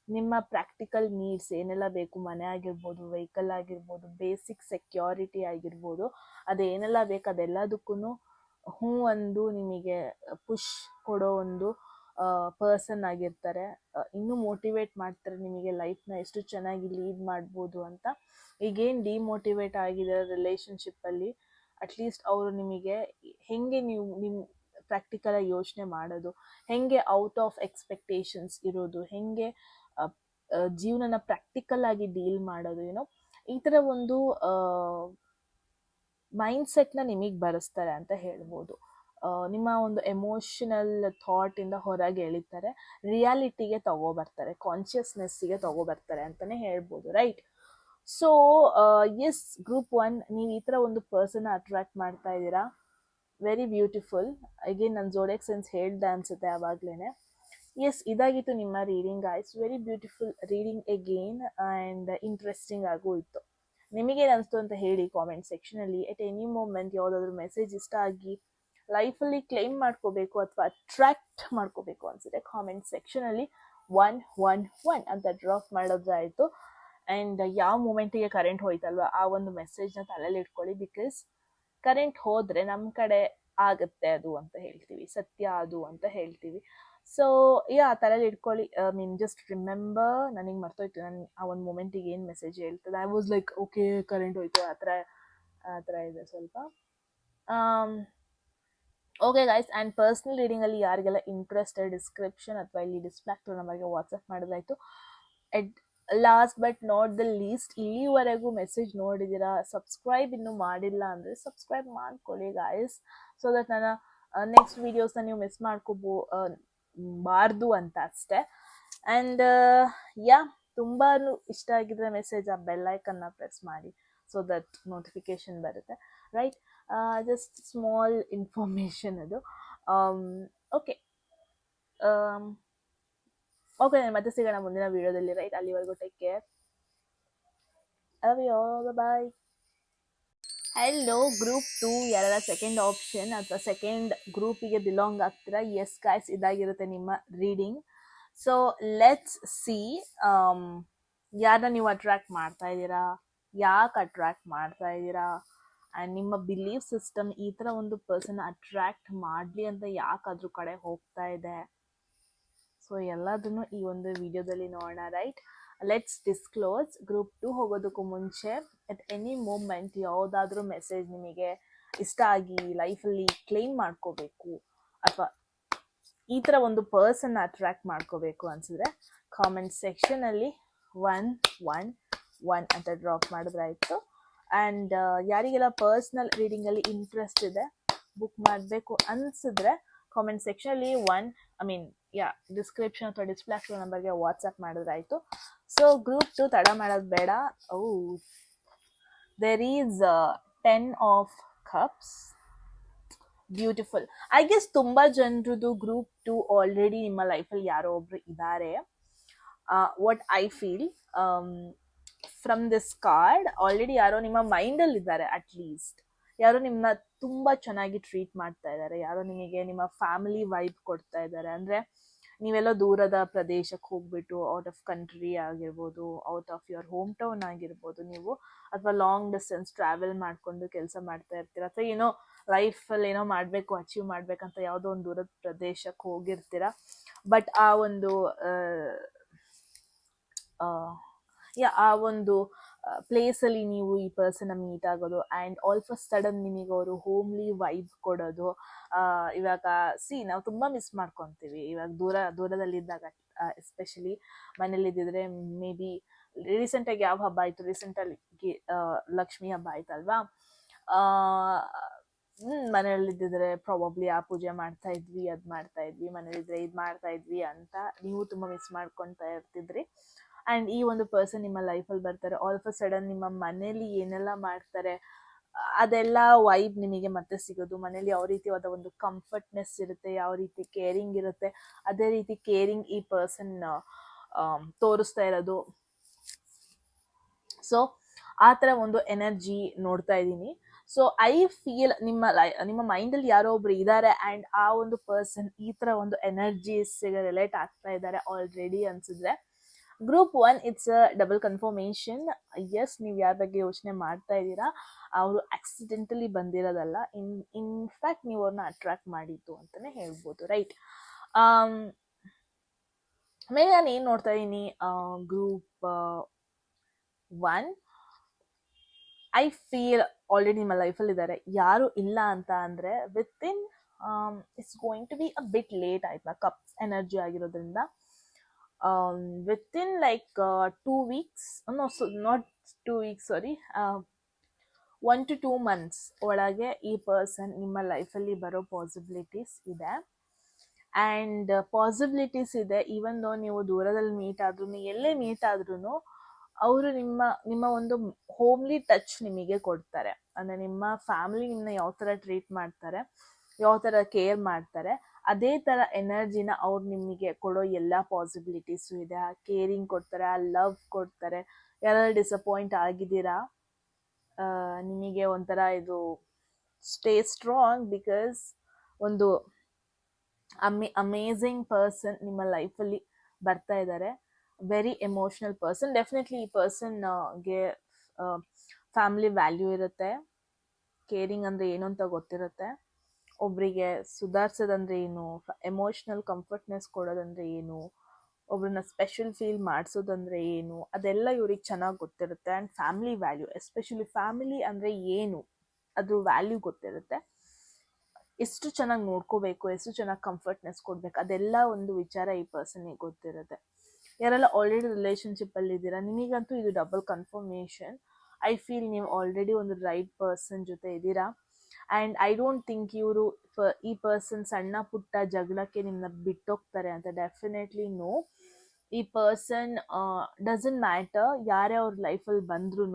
ನಿಮ್ಮ ಪ್ರಾಕ್ಟಿಕಲ್ ನೀಡ್ಸ್ ಏನೆಲ್ಲ ಬೇಕು, ಮನೆ ಆಗಿರ್ಬೋದು, ವೆಹಿಕಲ್ ಆಗಿರ್ಬೋದು, ಬೇಸಿಕ್ ಸೆಕ್ಯೂರಿಟಿ ಆಗಿರ್ಬೋದು, ಅದೇನೆಲ್ಲ ಬೇಕು ಅದೆಲ್ಲದಕ್ಕೂ ಒಂದು ನಿಮಗೆ ಪುಷ್ ಕೊಡೋ ಒಂದು ಪರ್ಸನ್ ಆಗಿರ್ತಾರೆ. ಇನ್ನೂ ಮೋಟಿವೇಟ್ ಮಾಡ್ತಾರೆ ನಿಮಗೆ ಲೈಫ್ನ ಎಷ್ಟು ಚೆನ್ನಾಗಿ ಲೀಡ್ ಮಾಡ್ಬೋದು ಅಂತ. ಈಗೇನು ಡಿಮೋಟಿವೇಟ್ ಆಗಿದ್ದಾರೆ ರಿಲೇಷನ್ಶಿಪ್ಪಲ್ಲಿ, ಅಟ್ಲೀಸ್ಟ್ ಅವರು ನಿಮಗೆ ಹೆಂಗೆ ನಿಮ್ಮ ಪ್ರಾಕ್ಟಿಕಲಾಗಿ ಯೋಚನೆ ಮಾಡೋದು, ಹೆಂಗೆ ಔಟ್ ಆಫ್ ಎಕ್ಸ್ಪೆಕ್ಟೇಷನ್ಸ್ ಇರೋದು, ಹೆಂಗೆ ಜೀವನನ ಪ್ರಾಕ್ಟಿಕಲ್ ಆಗಿ ಡೀಲ್ ಮಾಡೋದು, ಈ ಥರ ಒಂದು ಮೈಂಡ್ಸೆಟ್ನ ನಿಮಗೆ ಬರೆಸ್ತಾರೆ ಅಂತ ಹೇಳ್ಬೋದು. ನಿಮ್ಮ ಒಂದು ಎಮೋಷನಲ್ ಥಾಟಿಂದ ಹೊರಗೆ ಎಳಿತಾರೆ, ರಿಯಾಲಿಟಿಗೆ ತಗೋಬರ್ತಾರೆ, ಕಾನ್ಷಿಯಸ್ನೆಸ್ಸಿಗೆ ತಗೋಬರ್ತಾರೆ ಅಂತಲೇ ಹೇಳ್ಬೋದು, ರೈಟ್? ಸೊ ಎಸ್, ಗ್ರೂಪ್ 1, ನೀವು ಈ ಥರ ಒಂದು ಪರ್ಸನ್ನ ಅಟ್ರಾಕ್ಟ್ ಮಾಡ್ತಾ ಇದ್ದೀರಾ. Very beautiful. ಅಗೇನ್ ನನ್ನ ಜೋಡಿಯಾಕ್ ಸೆನ್ಸ್ ಹೇಳ್ದೆ ಅನ್ಸುತ್ತೆ ಆವಾಗಲೇ. ಎಸ್, ಇದಾಗಿತ್ತು ನಿಮ್ಮ reading guys. Very beautiful reading again, and interesting ಆಗೂ ಇತ್ತು. ನಿಮಗೇನು ಅನಿಸ್ತು ಅಂತ ಹೇಳಿ ಕಾಮೆಂಟ್ ಸೆಕ್ಷನಲ್ಲಿ. ಎಟ್ ಎನಿ ಮೂಮೆಂಟ್ ಯಾವುದಾದ್ರೂ ಮೆಸೇಜ್ ಇಷ್ಟ ಆಗಿ ಲೈಫಲ್ಲಿ ಕ್ಲೈಮ್ ಮಾಡ್ಕೋಬೇಕು ಅಥವಾ ಅಟ್ರಾಕ್ಟ್ ಮಾಡ್ಕೋಬೇಕು ಅನ್ಸುತ್ತೆ, ಕಾಮೆಂಟ್ ಸೆಕ್ಷನಲ್ಲಿ 111 ಅಂತ ಡ್ರಾಪ್ ಮಾಡೋದಾಯಿತು. ಆ್ಯಂಡ್ ಯಾವ ಮೂಮೆಂಟಿಗೆ ಕರೆಂಟ್ ಹೋಯ್ತಲ್ವ ಆ ಒಂದು ಮೆಸೇಜ್ನ ತಲೆಯಲ್ಲಿ ಇಟ್ಕೊಳ್ಳಿ. ಬಿಕಾಸ್ ಕರೆಂಟ್ ಹೋದರೆ ನಮ್ಮ ಕಡೆ ಆಗುತ್ತೆ ಅದು ಅಂತ ಹೇಳ್ತೀವಿ, ಸತ್ಯ ಅದು ಅಂತ ಹೇಳ್ತೀವಿ. ಸೊ ತಲೆಯಲ್ಲಿ ಇಟ್ಕೊಳ್ಳಿ. ಜಸ್ಟ್ ರಿಮೆಂಬರ್, ನನಗೆ ಮರ್ತೋಯ್ತು ನಾನು ಆ ಒಂದು ಮೂಮೆಂಟಿಗೆ ಏನು ಮೆಸೇಜ್ ಹೇಳ್ತದೆ. I was like okay current ಹೋಯ್ತು, ಆ ಥರ ಇದೆ ಸ್ವಲ್ಪ. ಓಕೆ ಗೈಸ್, ಆ್ಯಂಡ್ ಪರ್ಸ್ನಲ್ ರೀಡಿಂಗಲ್ಲಿ ಯಾರಿಗೆಲ್ಲ ಇಂಟ್ರೆಸ್ಟೆಡ್, ಡಿಸ್ಕ್ರಿಪ್ಷನ್ ಅಥವಾ ಇಲ್ಲಿ ಡಿಸ್ಪ್ಲೇ ಆಗ್ತದೆ ನಮಗೆ ವಾಟ್ಸಪ್ ಮಾಡೋದಾಯಿತು. Last but not the least, ಇಲ್ಲಿವರೆಗೂ ಮೆಸೇಜ್ ನೋಡಿದ್ದೀರಾ, ಸಬ್ಸ್ಕ್ರೈಬ್ ಇನ್ನೂ ಮಾಡಿಲ್ಲ ಅಂದರೆ ಸಬ್ಸ್ಕ್ರೈಬ್ ಮಾಡ್ಕೊಳ್ಳಿ ಗಾಯ್ಸ್, ಸೊ ದಟ್ ನಾನು ನೆಕ್ಸ್ಟ್ ವೀಡಿಯೋಸ್ನ ನೀವು ಮಿಸ್ ಮಾಡ್ಕೋಬಾರ್ದು ಅಂತ ಅಷ್ಟೇ. ಆ್ಯಂಡ್ ತುಂಬಾ ಇಷ್ಟ ಆಗಿದ್ರೆ ಮೆಸೇಜ್ ಆ ಬೆಲ್ಲೈಕನ್ನ ಪ್ರೆಸ್ ಮಾಡಿ, ಸೊ ದಟ್ ನೋಟಿಫಿಕೇಶನ್ ಬರುತ್ತೆ, ರೈಟ್? ಜಸ್ಟ್ ಸ್ಮಾಲ್ ಇನ್ಫಾರ್ಮೇಷನ್ ಅದು. ಓಕೆ, ನಾನು ಮತ್ತೆ ಸಿಗೋಣ ಮುಂದಿನ ವಿಡಿಯೋದಲ್ಲಿ, ರೈಟ್? ಅಲ್ಲಿವರೆಗೂ take care, love you all, bye. Hello group 2, ಯಾರ ಸೆಕೆಂಡ್ ಆಪ್ಷನ್ ಅಥವಾ ಸೆಕೆಂಡ್ ಗ್ರೂಪಿಗೆ ಬಿಲಾಂಗ್ ಆಗ್ತೀರಾ? ಎಸ್ ಗಾಯ್ಸ್, ಇದಾಗಿರುತ್ತೆ ನಿಮ್ಮ ರೀಡಿಂಗ್. ಸೊ ಲೆಟ್ಸ್ ಸಿ, ಯಾರನ್ನ ನೀವು ಅಟ್ರಾಕ್ಟ್ ಮಾಡ್ತಾ ಇದ್ದೀರಾ, ಯಾಕೆ ಅಟ್ರಾಕ್ಟ್ ಮಾಡ್ತಾ ಇದ್ದೀರಾ, ಆ್ಯಂಡ್ ನಿಮ್ಮ ಬಿಲೀಫ್ ಸಿಸ್ಟಮ್ ಈ ಥರ ಒಂದು ಪರ್ಸನ್ ಅಟ್ರಾಕ್ಟ್ ಮಾಡಲಿ ಅಂತ ಯಾಕೆ ಅದ್ರ ಕಡೆ ಹೋಗ್ತಾ ಇದೆ. ಸೊ ಎಲ್ಲದನ್ನು ಈ ಒಂದು ವಿಡಿಯೋದಲ್ಲಿ ನೋಡೋಣ, ರೈಟ್? Let's disclose. ಗ್ರೂಪ್ 2 ಹೋಗೋದಕ್ಕೂ ಮುಂಚೆ ಎಟ್ ಎನಿ ಮೂಮೆಂಟ್ ಯಾವುದಾದ್ರೂ ಮೆಸೇಜ್ ನಿಮಗೆ ಇಷ್ಟ ಆಗಿ ಲೈಫಲ್ಲಿ ಕ್ಲೈಮ್ ಮಾಡ್ಕೋಬೇಕು ಅಥವಾ ಈ ಥರ ಒಂದು ಪರ್ಸನ್ನ ಅಟ್ರಾಕ್ಟ್ ಮಾಡ್ಕೋಬೇಕು ಅನಿಸಿದ್ರೆ ಕಾಮೆಂಟ್ ಸೆಕ್ಷನಲ್ಲಿ 111 ಅಂತ ಡ್ರಾಪ್ ಮಾಡಿದ್ರಾಯಿತು. ಆ್ಯಂಡ್ ಯಾರಿಗೆಲ್ಲ ಪರ್ಸ್ನಲ್ ರೀಡಿಂಗಲ್ಲಿ ಇಂಟ್ರೆಸ್ಟ್ ಇದೆ, ಬುಕ್ ಮಾಡಬೇಕು ಅನಿಸಿದ್ರೆ ಕಾಮೆಂಟ್ ಸೆಕ್ಷನಲ್ಲಿ ಡಿಸ್ಕ್ರಿಪ್ಷನ್ ಅಥವಾ ಡಿಸ್ಪ್ಲೇ ಆಗ್ತಿರೋ ನಂಬರ್ಗೆ ವಾಟ್ಸಪ್ ಮಾಡಿದ್ರಾಯಿತು. ಸೊ ಗ್ರೂಪ್ 2 ತಡ ಮಾಡೋದು ಬೇಡ. There is 10 of cups, beautiful. I guess ತುಂಬ ಜನರದು ಗ್ರೂಪ್ 2 ಆಲ್ರೆಡಿ ನಿಮ್ಮ ಲೈಫಲ್ಲಿ ಯಾರೋ ಒಬ್ರು ಇದ್ದಾರೆ. What I feel from this card, already ಯಾರೋ ನಿಮ್ಮ ಮೈಂಡಲ್ಲಿ ಇದ್ದಾರೆ. ಅಟ್ಲೀಸ್ಟ್ ಯಾರೋ ನಿಮ್ಮನ್ನ ತುಂಬ ಚೆನ್ನಾಗಿ ಟ್ರೀಟ್ ಮಾಡ್ತಾ ಇದ್ದಾರೆ, ಯಾರೋ ನಿಮಗೆ ನಿಮ್ಮ ಫ್ಯಾಮಿಲಿ ವೈಬ್ ಕೊಡ್ತಾ ಇದ್ದಾರೆ. ಅಂದರೆ ನೀವೆಲ್ಲೋ ದೂರದ ಪ್ರದೇಶಕ್ಕೆ ಹೋಗ್ಬಿಟ್ಟು, ಔಟ್ ಆಫ್ ಕಂಟ್ರಿ ಆಗಿರ್ಬೋದು, out of your home town ಆಗಿರ್ಬೋದು ನೀವು, ಅಥವಾ ಲಾಂಗ್ ಡಿಸ್ಟೆನ್ಸ್ ಟ್ರಾವೆಲ್ ಮಾಡಿಕೊಂಡು ಕೆಲಸ ಮಾಡ್ತಾ ಇರ್ತೀರ, ಅಥವಾ ಏನೋ ಲೈಫಲ್ಲಿ ಏನೋ ಮಾಡಬೇಕು, ಅಚೀವ್ ಮಾಡಬೇಕಂತ ಯಾವುದೋ ಒಂದು ದೂರದ ಪ್ರದೇಶಕ್ಕೆ ಹೋಗಿರ್ತೀರ. ಬಟ್ ಆ ಒಂದು ಪ್ಲೇಸಲ್ಲಿ ನೀವು ಈ ಪರ್ಸನ್ನ ಮೀಟ್ ಆಗೋದು, ಆ್ಯಂಡ್ ಆಲ್ ಆಫ್ ಸಡನ್ ನಿಮಗೆ ಅವರು ಹೋಮ್ಲಿ ವೈಬ್ ಕೊಡೋದು. ಇವಾಗ ನಾವು ತುಂಬ ಮಿಸ್ ಮಾಡ್ಕೊತೀವಿ ಇವಾಗ ದೂರದಲ್ಲಿದ್ದಾಗ, ಎಸ್ಪೆಷಲಿ ಮನೇಲಿದ್ದಿದ್ರೆ. ಮೇ ಬಿ ರೀಸೆಂಟಾಗಿ ಯಾವ ಹಬ್ಬ ಆಯಿತು, ರೀಸೆಂಟಾಗಿ ಲಕ್ಷ್ಮೀ ಹಬ್ಬ ಆಯ್ತಲ್ವಾ, ಮನೆಯಲ್ಲಿದ್ದಿದ್ರೆ ಪ್ರಾಬಬ್ಲಿ ಆ ಪೂಜೆ ಮಾಡ್ತಾ ಇದ್ವಿ, ಅದು ಮಾಡ್ತಾ ಇದ್ವಿ, ಮನೇಲಿದ್ರೆ ಇದು ಮಾಡ್ತಾ ಇದ್ವಿ ಅಂತ ನೀವು ತುಂಬ ಮಿಸ್ ಮಾಡ್ಕೊತಾ ಇರ್ತಿದ್ರಿ. ಆ್ಯಂಡ್ ಈ ಒಂದು ಪರ್ಸನ್ ನಿಮ್ಮ ಲೈಫಲ್ಲಿ ಬರ್ತಾರೆ. ಆಲ್ ಆಫ್ ಅ ಸಡನ್ ನಿಮ್ಮ ಮನೇಲಿ ಏನೆಲ್ಲ ಮಾಡ್ತಾರೆ ಅದೆಲ್ಲ ವೈಬ್ ನಿಮಗೆ ಮತ್ತೆ ಸಿಗೋದು. ಮನೇಲಿ ಯಾವ ರೀತಿಯಾದ ಒಂದು ಕಂಫರ್ಟ್ನೆಸ್ ಇರುತ್ತೆ, ಯಾವ ರೀತಿ ಕೇರಿಂಗ್ ಇರುತ್ತೆ, ಅದೇ ರೀತಿ ಕೇರಿಂಗ್ ಈ ಪರ್ಸನ್ ತೋರಿಸ್ತಾ ಇರೋದು. ಸೊ ಆ ಥರ ಒಂದು ಎನರ್ಜಿ ನೋಡ್ತಾ ಇದ್ದೀನಿ. ಸೊ ಐ ಫೀಲ್ ನಿಮ್ಮ ಮೈಂಡಲ್ಲಿ ಯಾರೋ ಒಬ್ರು ಇದ್ದಾರೆ, ಆ್ಯಂಡ್ ಆ ಒಂದು ಪರ್ಸನ್ ಈ ಥರ ಒಂದು ಎನರ್ಜೀಸ್ಗೆ ರಿಲೇಟ್ ಆಗ್ತಾ ಇದ್ದಾರೆ ಆಲ್ರೆಡಿ ಅನ್ಸಿದ್ರೆ. Group 1, it's a double confirmation. Yes, ನೀವು ಯಾರ ಬಗ್ಗೆ ಯೋಚನೆ ಮಾಡ್ತಾ ಇದ್ದೀರಾ, ಅವರು ಆಕ್ಸಿಡೆಂಟಲಿ ಬಂದಿರೋದಲ್ಲ, ಇನ್ಫ್ಯಾಕ್ಟ್ ನೀವು ಅವ್ರನ್ನ ಅಟ್ರಾಕ್ಟ್ ಮಾಡಿದ್ದು ಅಂತಲೇ ಹೇಳ್ಬೋದು, ರೈಟ್? ಮೇಲೆ ನಾನು ಏನು ನೋಡ್ತಾ ಇದ್ದೀನಿ, ಗ್ರೂಪ್ 1 ಐ ಫೀಲ್ ಆಲ್ರೆಡಿ ನಿಮ್ಮ ಲೈಫಲ್ಲಿ ಇದ್ದಾರೆ. ಯಾರು ಇಲ್ಲ ಅಂತ ಅಂದರೆ within it's going to be a bit late ಆಯ್ತಾ, ಕಪ್ಸ್ ಎನರ್ಜಿ ಆಗಿರೋದ್ರಿಂದ within like 2 weeks, no not 2 weeks, sorry, 1 to 2 months ಒಳಗೆ ಈ ಪರ್ಸನ್ ನಿಮ್ಮ ಲೈಫಲ್ಲಿ ಬರೋ ಪಾಸಿಬಿಲಿಟೀಸ್ ಇದೆ. ಆ್ಯಂಡ್ ಪಾಸಿಬಿಲಿಟೀಸ್ ಇದೆ, ಈವನ್ ದೋ ನೀವು ದೂರದಲ್ಲಿ ಮೀಟ್ ಆದ್ರೂ, ಎಲ್ಲೇ ಮೀಟ್ ಆದ್ರೂ ಅವರು ನಿಮ್ಮ ಒಂದು ಹೋಮ್ಲಿ ಟಚ್ ನಿಮಗೆ ಕೊಡ್ತಾರೆ. ಅಂದರೆ ನಿಮ್ಮ ಫ್ಯಾಮಿಲಿ ನಿಮ್ಮನ್ನ ಯಾವ ಥರ ಟ್ರೀಟ್ ಮಾಡ್ತಾರೆ, ಯಾವ ಥರ ಕೇರ್ ಮಾಡ್ತಾರೆ, ಅದೇ ಥರ ಎನರ್ಜಿನ ಅವ್ರು ನಿಮಗೆ ಕೊಡೋ ಎಲ್ಲ ಪಾಸಿಬಿಲಿಟೀಸು ಇದೆ. ಆ ಕೇರಿಂಗ್ ಕೊಡ್ತಾರೆ, ಆ ಲವ್ ಕೊಡ್ತಾರೆ. ಯಾರಾದ್ರೂ ಡಿಸಪಾಯಿಂಟ್ ಆಗಿದ್ದೀರಾ, ನಿಮಗೆ ಒಂಥರ ಇದು ಸ್ಟೇ ಸ್ಟ್ರಾಂಗ್, ಬಿಕಾಸ್ ಒಂದು ಅಮೇಝಿಂಗ್ ಪರ್ಸನ್ ನಿಮ್ಮ ಲೈಫಲ್ಲಿ ಬರ್ತಾ ಇದ್ದಾರೆ. Very emotional person. ಡೆಫಿನೆಟ್ಲಿ ಈ ಪರ್ಸನ್ಗೆ ಫ್ಯಾಮಿಲಿ ವ್ಯಾಲ್ಯೂ ಇರುತ್ತೆ, ಕೇರಿಂಗ್ ಅಂದರೆ ಏನು ಅಂತ ಗೊತ್ತಿರುತ್ತೆ, ಒಬ್ಬರಿಗೆ ಸುಧಾರಿಸೋದಂದ್ರೆ ಏನು, ಎಮೋಷ್ನಲ್ ಕಂಫರ್ಟ್ನೆಸ್ ಕೊಡೋದಂದ್ರೆ ಏನು, ಒಬ್ರನ್ನ ಸ್ಪೆಷಲ್ ಫೀಲ್ ಮಾಡಿಸೋದಂದ್ರೆ ಏನು, ಅದೆಲ್ಲ ಇವ್ರಿಗೆ ಚೆನ್ನಾಗಿ ಗೊತ್ತಿರುತ್ತೆ. And family value, especially family ಅಂದರೆ ಏನು ಅದ್ರ ವ್ಯಾಲ್ಯೂ ಗೊತ್ತಿರುತ್ತೆ. ಎಷ್ಟು ಚೆನ್ನಾಗಿ ನೋಡ್ಕೋಬೇಕು, ಎಷ್ಟು ಚೆನ್ನಾಗಿ ಕಂಫರ್ಟ್ನೆಸ್ ಕೊಡಬೇಕು, ಅದೆಲ್ಲ ಒಂದು ವಿಚಾರ ಈ ಪರ್ಸನ್ಗೆ ಗೊತ್ತಿರುತ್ತೆ. ಯಾರೆಲ್ಲ ಆಲ್ರೆಡಿ ರಿಲೇಷನ್ಶಿಪ್ಪಲ್ಲಿ ಇದ್ದೀರಾ, ನಿಮಗಂತೂ ಇದು ಡಬಲ್ ಕನ್ಫರ್ಮೇಷನ್. ಐ ಫೀಲ್ ನೀವು ಆಲ್ರೆಡಿ ಒಂದು ರೈಟ್ ಪರ್ಸನ್ ಜೊತೆ ಇದ್ದೀರಾ. ಆ್ಯಂಡ್ ಐ ಡೋಂಟ್ ಥಿಂಕ್ ಇವರು ಈ ಪರ್ಸನ್ ಸಣ್ಣ ಪುಟ್ಟ ಜಗಳಕ್ಕೆ ನಿಮ್ಮನ್ನ ಬಿಟ್ಟೋಗ್ತಾರೆ ಅಂತ. Definitely no. ಈ ಪರ್ಸನ್ ಡಸಂಟ್ ಮ್ಯಾಟರ್ ಯಾರೇ ಅವ್ರ ಲೈಫಲ್ಲಿ ಬಂದ್ರೂ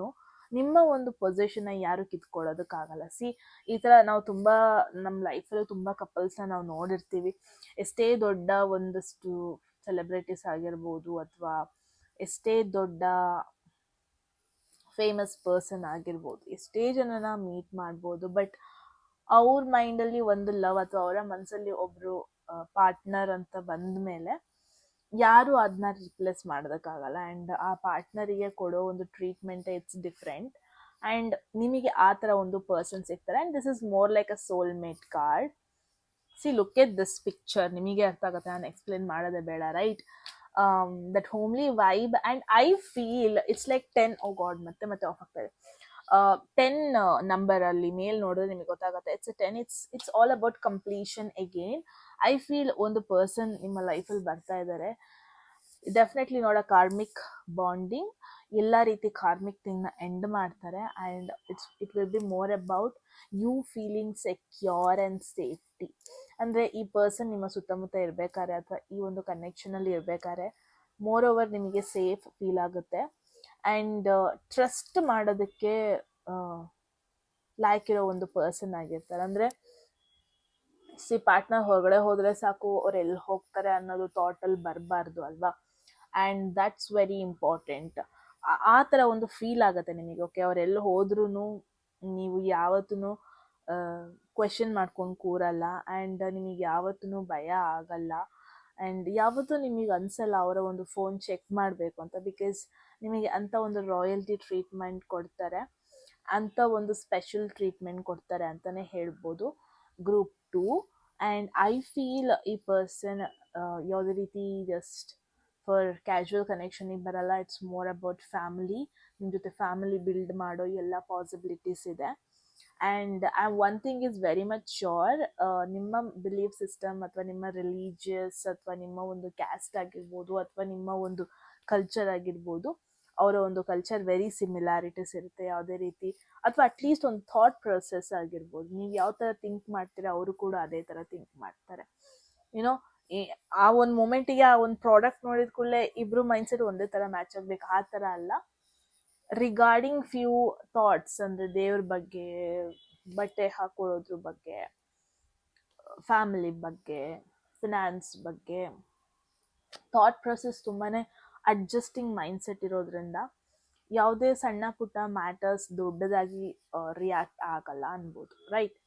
ನಿಮ್ಮ ಒಂದು ಪೊಸಿಷನ್ನ ಯಾರು ಕಿತ್ಕೊಳ್ಳೋದಕ್ಕಾಗಲ್ಲ. ಈ ಥರ ನಾವು ತುಂಬ ನಮ್ಮ ಲೈಫಲ್ಲೂ ತುಂಬ ಕಪಲ್ಸ್ನ ನಾವು ನೋಡಿರ್ತೀವಿ. ಎಷ್ಟೇ ದೊಡ್ಡ ಒಂದಷ್ಟು ಸೆಲೆಬ್ರಿಟೀಸ್ ಆಗಿರ್ಬೋದು, ಅಥವಾ ಎಷ್ಟೇ ದೊಡ್ಡ ಫೇಮಸ್ ಪರ್ಸನ್ ಆಗಿರ್ಬೋದು, ಎಷ್ಟೇ ಜನನ ಮೀಟ್ ಮಾಡ್ಬೋದು, ಬಟ್ ಅವ್ರ ಮೈಂಡಲ್ಲಿ ಒಂದು ಲವ್ ಅಥವಾ ಅವರ ಮನಸ್ಸಲ್ಲಿ ಒಬ್ಬರು ಪಾರ್ಟ್ನರ್ ಅಂತ ಬಂದ ಮೇಲೆ ಯಾರು ಅದನ್ನ ರಿಪ್ಲೇಸ್ ಮಾಡೋದಕ್ಕಾಗಲ್ಲ. ಆ್ಯಂಡ್ ಆ ಪಾರ್ಟ್ನರಿಗೆ ಕೊಡೋ ಒಂದು ಟ್ರೀಟ್ಮೆಂಟ್ ಇಟ್ಸ್ ಡಿಫ್ರೆಂಟ್. ಆ್ಯಂಡ್ ನಿಮಗೆ ಆ ಥರ ಒಂದು ಪರ್ಸನ್ ಸಿಗ್ತಾರೆ. And this is more like a soulmate card. Look at this picture, ನಿಮಗೆ ಅರ್ಥ ಆಗುತ್ತೆ, ನಾನು ಎಕ್ಸ್ಪ್ಲೇನ್ ಮಾಡೋದೇ ಬೇಡ, right? That homely vibe. And I feel it's like 10. Oh god, ಮತ್ತೆ ಆಫ್ ಆಗ್ತಾ ಇದೆ. 10 ನಂಬರಲ್ಲಿ ಮೇಲ್ ನೋಡಿದ್ರೆ ನಿಮಗೆ ಗೊತ್ತಾಗುತ್ತೆ. It's 10. It's all about completion again. I feel ಒಂದು ಪರ್ಸನ್ ನಿಮ್ಮ ಲೈಫಲ್ಲಿ ಬರ್ತಾ ಇದ್ದಾರೆ. ಡೆಫಿನೆಟ್ಲಿ ನೋಡೋ ಕಾರ್ಮಿಕ್ ಬಾಂಡಿಂಗ್, ಎಲ್ಲ ರೀತಿ ಕಾರ್ಮಿಕ್ ಥಿಂಗ್ನ ಎಂಡ್ ಮಾಡ್ತಾರೆ. And it will be more about you feeling secure and safety. ಅಂದರೆ ಈ ಪರ್ಸನ್ ನಿಮ್ಮ ಸುತ್ತಮುತ್ತ ಇರಬೇಕಾದ್ರೆ ಅಥವಾ ಈ ಒಂದು ಕನೆಕ್ಷನಲ್ಲಿ ಇರಬೇಕಾದ್ರೆ ಮೋರ್ ಓವರ್ ನಿಮಗೆ ಸೇಫ್ ಫೀಲ್ ಆಗುತ್ತೆ. ಆ್ಯಂಡ್ ಟ್ರಸ್ಟ್ ಮಾಡೋದಕ್ಕೆ ಲೈಕ್ ಇರೋ ಒಂದು ಪರ್ಸನ್ ಆಗಿರ್ತಾರೆ. ಅಂದರೆ ಪಾರ್ಟ್ನರ್ ಹೊರಗಡೆ ಹೋದರೆ ಸಾಕು, ಅವ್ರು ಎಲ್ಲಿ ಹೋಗ್ತಾರೆ ಅನ್ನೋದು ಥಾಟಲ್ಲಿ ಬರಬಾರ್ದು ಅಲ್ವಾ? And that's very important. ಆ ಥರ ಒಂದು ಫೀಲ್ ಆಗುತ್ತೆ ನಿಮಗೆ. ಓಕೆ, ಅವ್ರೆಲ್ಲಿ ಹೋದ್ರೂ ನೀವು ಯಾವತ್ತೂ ಕ್ವೆಶನ್ ಮಾಡ್ಕೊಂಡು ಕೂರಲ್ಲ. ಆ್ಯಂಡ್ ನಿಮಗೆ ಯಾವತ್ತೂ ಭಯ ಆಗಲ್ಲ. ಆ್ಯಂಡ್ ಯಾವತ್ತೂ ನಿಮಗೆ ಅನಿಸಲ್ಲ ಅವರ ಒಂದು ಫೋನ್ ಚೆಕ್ ಮಾಡಬೇಕು ಅಂತ. ಬಿಕಾಸ್ ನಿಮಗೆ ಅಂಥ ಒಂದು ರಾಯಲ್ಟಿ ಟ್ರೀಟ್ಮೆಂಟ್ ಕೊಡ್ತಾರೆ, ಅಂಥ ಒಂದು ಸ್ಪೆಷಲ್ ಟ್ರೀಟ್ಮೆಂಟ್ ಕೊಡ್ತಾರೆ ಅಂತಲೇ ಹೇಳ್ಬೋದು ಗ್ರೂಪ್ 2. ಆ್ಯಂಡ್ ಐ ಫೀಲ್ ಈ ಪರ್ಸನ್ ಯಾವುದೇ ರೀತಿ ಜಸ್ಟ್ ಫಾರ್ ಕ್ಯಾಶುವಲ್ ಕನೆಕ್ಷನಿಗೆ ಬರಲ್ಲ. It's more about family. ನಿಮ್ಮ ಜೊತೆ ಫ್ಯಾಮಿಲಿ ಬಿಲ್ಡ್ ಮಾಡೋ ಎಲ್ಲ ಪಾಸಿಬಿಲಿಟೀಸ್ ಇದೆ. And one thing is very much sure, ನಿಮ್ಮ ಬಿಲೀಫ್ ಸಿಸ್ಟಮ್ ಅಥವಾ ನಿಮ್ಮ ರಿಲಿಜಿಯಸ್ ಅಥವಾ ನಿಮ್ಮ ಒಂದು ಕ್ಯಾಸ್ಟ್ ಆಗಿರ್ಬೋದು ಅಥವಾ ನಿಮ್ಮ ಒಂದು ಕಲ್ಚರ್ ಆಗಿರ್ಬೋದು, ಅವರ ಒಂದು ಕಲ್ಚರ್ ವೆರಿ ಸಿಮಿಲಾರಿಟೀಸ್ ಇರುತ್ತೆ. ಯಾವುದೇ ರೀತಿ ಅಥವಾ ಅಟ್ಲೀಸ್ಟ್ ಒಂದು ಥಾಟ್ ಪ್ರೊಸೆಸ್ ಆಗಿರ್ಬೋದು, ನೀವು ಯಾವ ಥರ ಥಿಂಕ್ ಮಾಡ್ತೀರಾ ಅವರು ಕೂಡ ಅದೇ ಥರ ಥಿಂಕ್ ಮಾಡ್ತಾರೆ. ಯುನೋ, ಆ ಒಂದು ಮೂಮೆಂಟಿಗೆ ಆ ಒಂದು ಪ್ರಾಡಕ್ಟ್ ನೋಡಿದ ಕೂಡಲೇ ಇಬ್ಬರು ಮೈಂಡ್ಸೆಟ್ ಒಂದೇ ಥರ ಮ್ಯಾಚ್ ಆಗಬೇಕು ಆ ಥರ ಅಲ್ಲ. ರಿಗಾರ್ಡಿಂಗ್ ಫ್ಯೂ ಥಾಟ್ಸ್, ಅಂದರೆ ದೇವ್ರ ಬಗ್ಗೆ, ಬಟ್ಟೆ ಹಾಕೊಳ್ಳೋದ್ರ ಬಗ್ಗೆ, ಫ್ಯಾಮಿಲಿ ಬಗ್ಗೆ, ಫಿನಾನ್ಸ್ ಬಗ್ಗೆ, ಥಾಟ್ ಪ್ರೊಸೆಸ್ ತುಂಬಾ ಅಡ್ಜಸ್ಟಿಂಗ್ ಮೈಂಡ್ಸೆಟ್ ಇರೋದ್ರಿಂದ ಯಾವುದೇ ಸಣ್ಣ ಪುಟ್ಟ ಮ್ಯಾಟರ್ಸ್ ದೊಡ್ಡದಾಗಿ ರಿಯಾಕ್ಟ್ ಆಗಲ್ಲ ಅನ್ಬೋದು, right?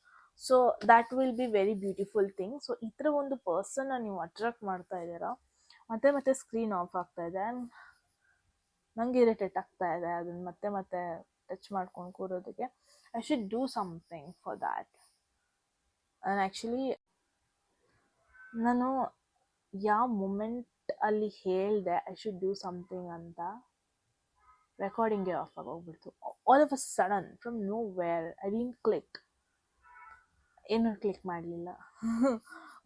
So that will be very beautiful thing. So ಈ ಥರ ಒಂದು ಪರ್ಸನ್ನ ನೀವು ಅಟ್ರಾಕ್ಟ್ ಮಾಡ್ತಾ ಇದ್ದೀರಾ. ಮತ್ತೆ ಸ್ಕ್ರೀನ್ ಆಫ್ ಆಗ್ತಾ ಇದೆ. ನಂಗೆ ಇರಿಟೇಟ್ ಆಗ್ತಾ ಇದೆ ಅದನ್ನು ಮತ್ತೆ ಟಚ್ ಮಾಡ್ಕೊಂಡು ಕೂರೋದಕ್ಕೆ. I should do something for that. And actually ನಾನು ಯಾವ ಮೂಮೆಂಟ್ ಅಲ್ಲಿ ಹೇಳಿದೆ ಐ ಶುಡ್ ಡೂ ಸಮಥಿಂಗ್ ಅಂತ, ರೆಕಾರ್ಡಿಂಗೇ ಆಫ್ ಆಗೋಗ್ಬಿಡ್ತು. All of a sudden from nowhere I didn't click, ಏನೂ ಕ್ಲಿಕ್ ಮಾಡಲಿಲ್ಲ.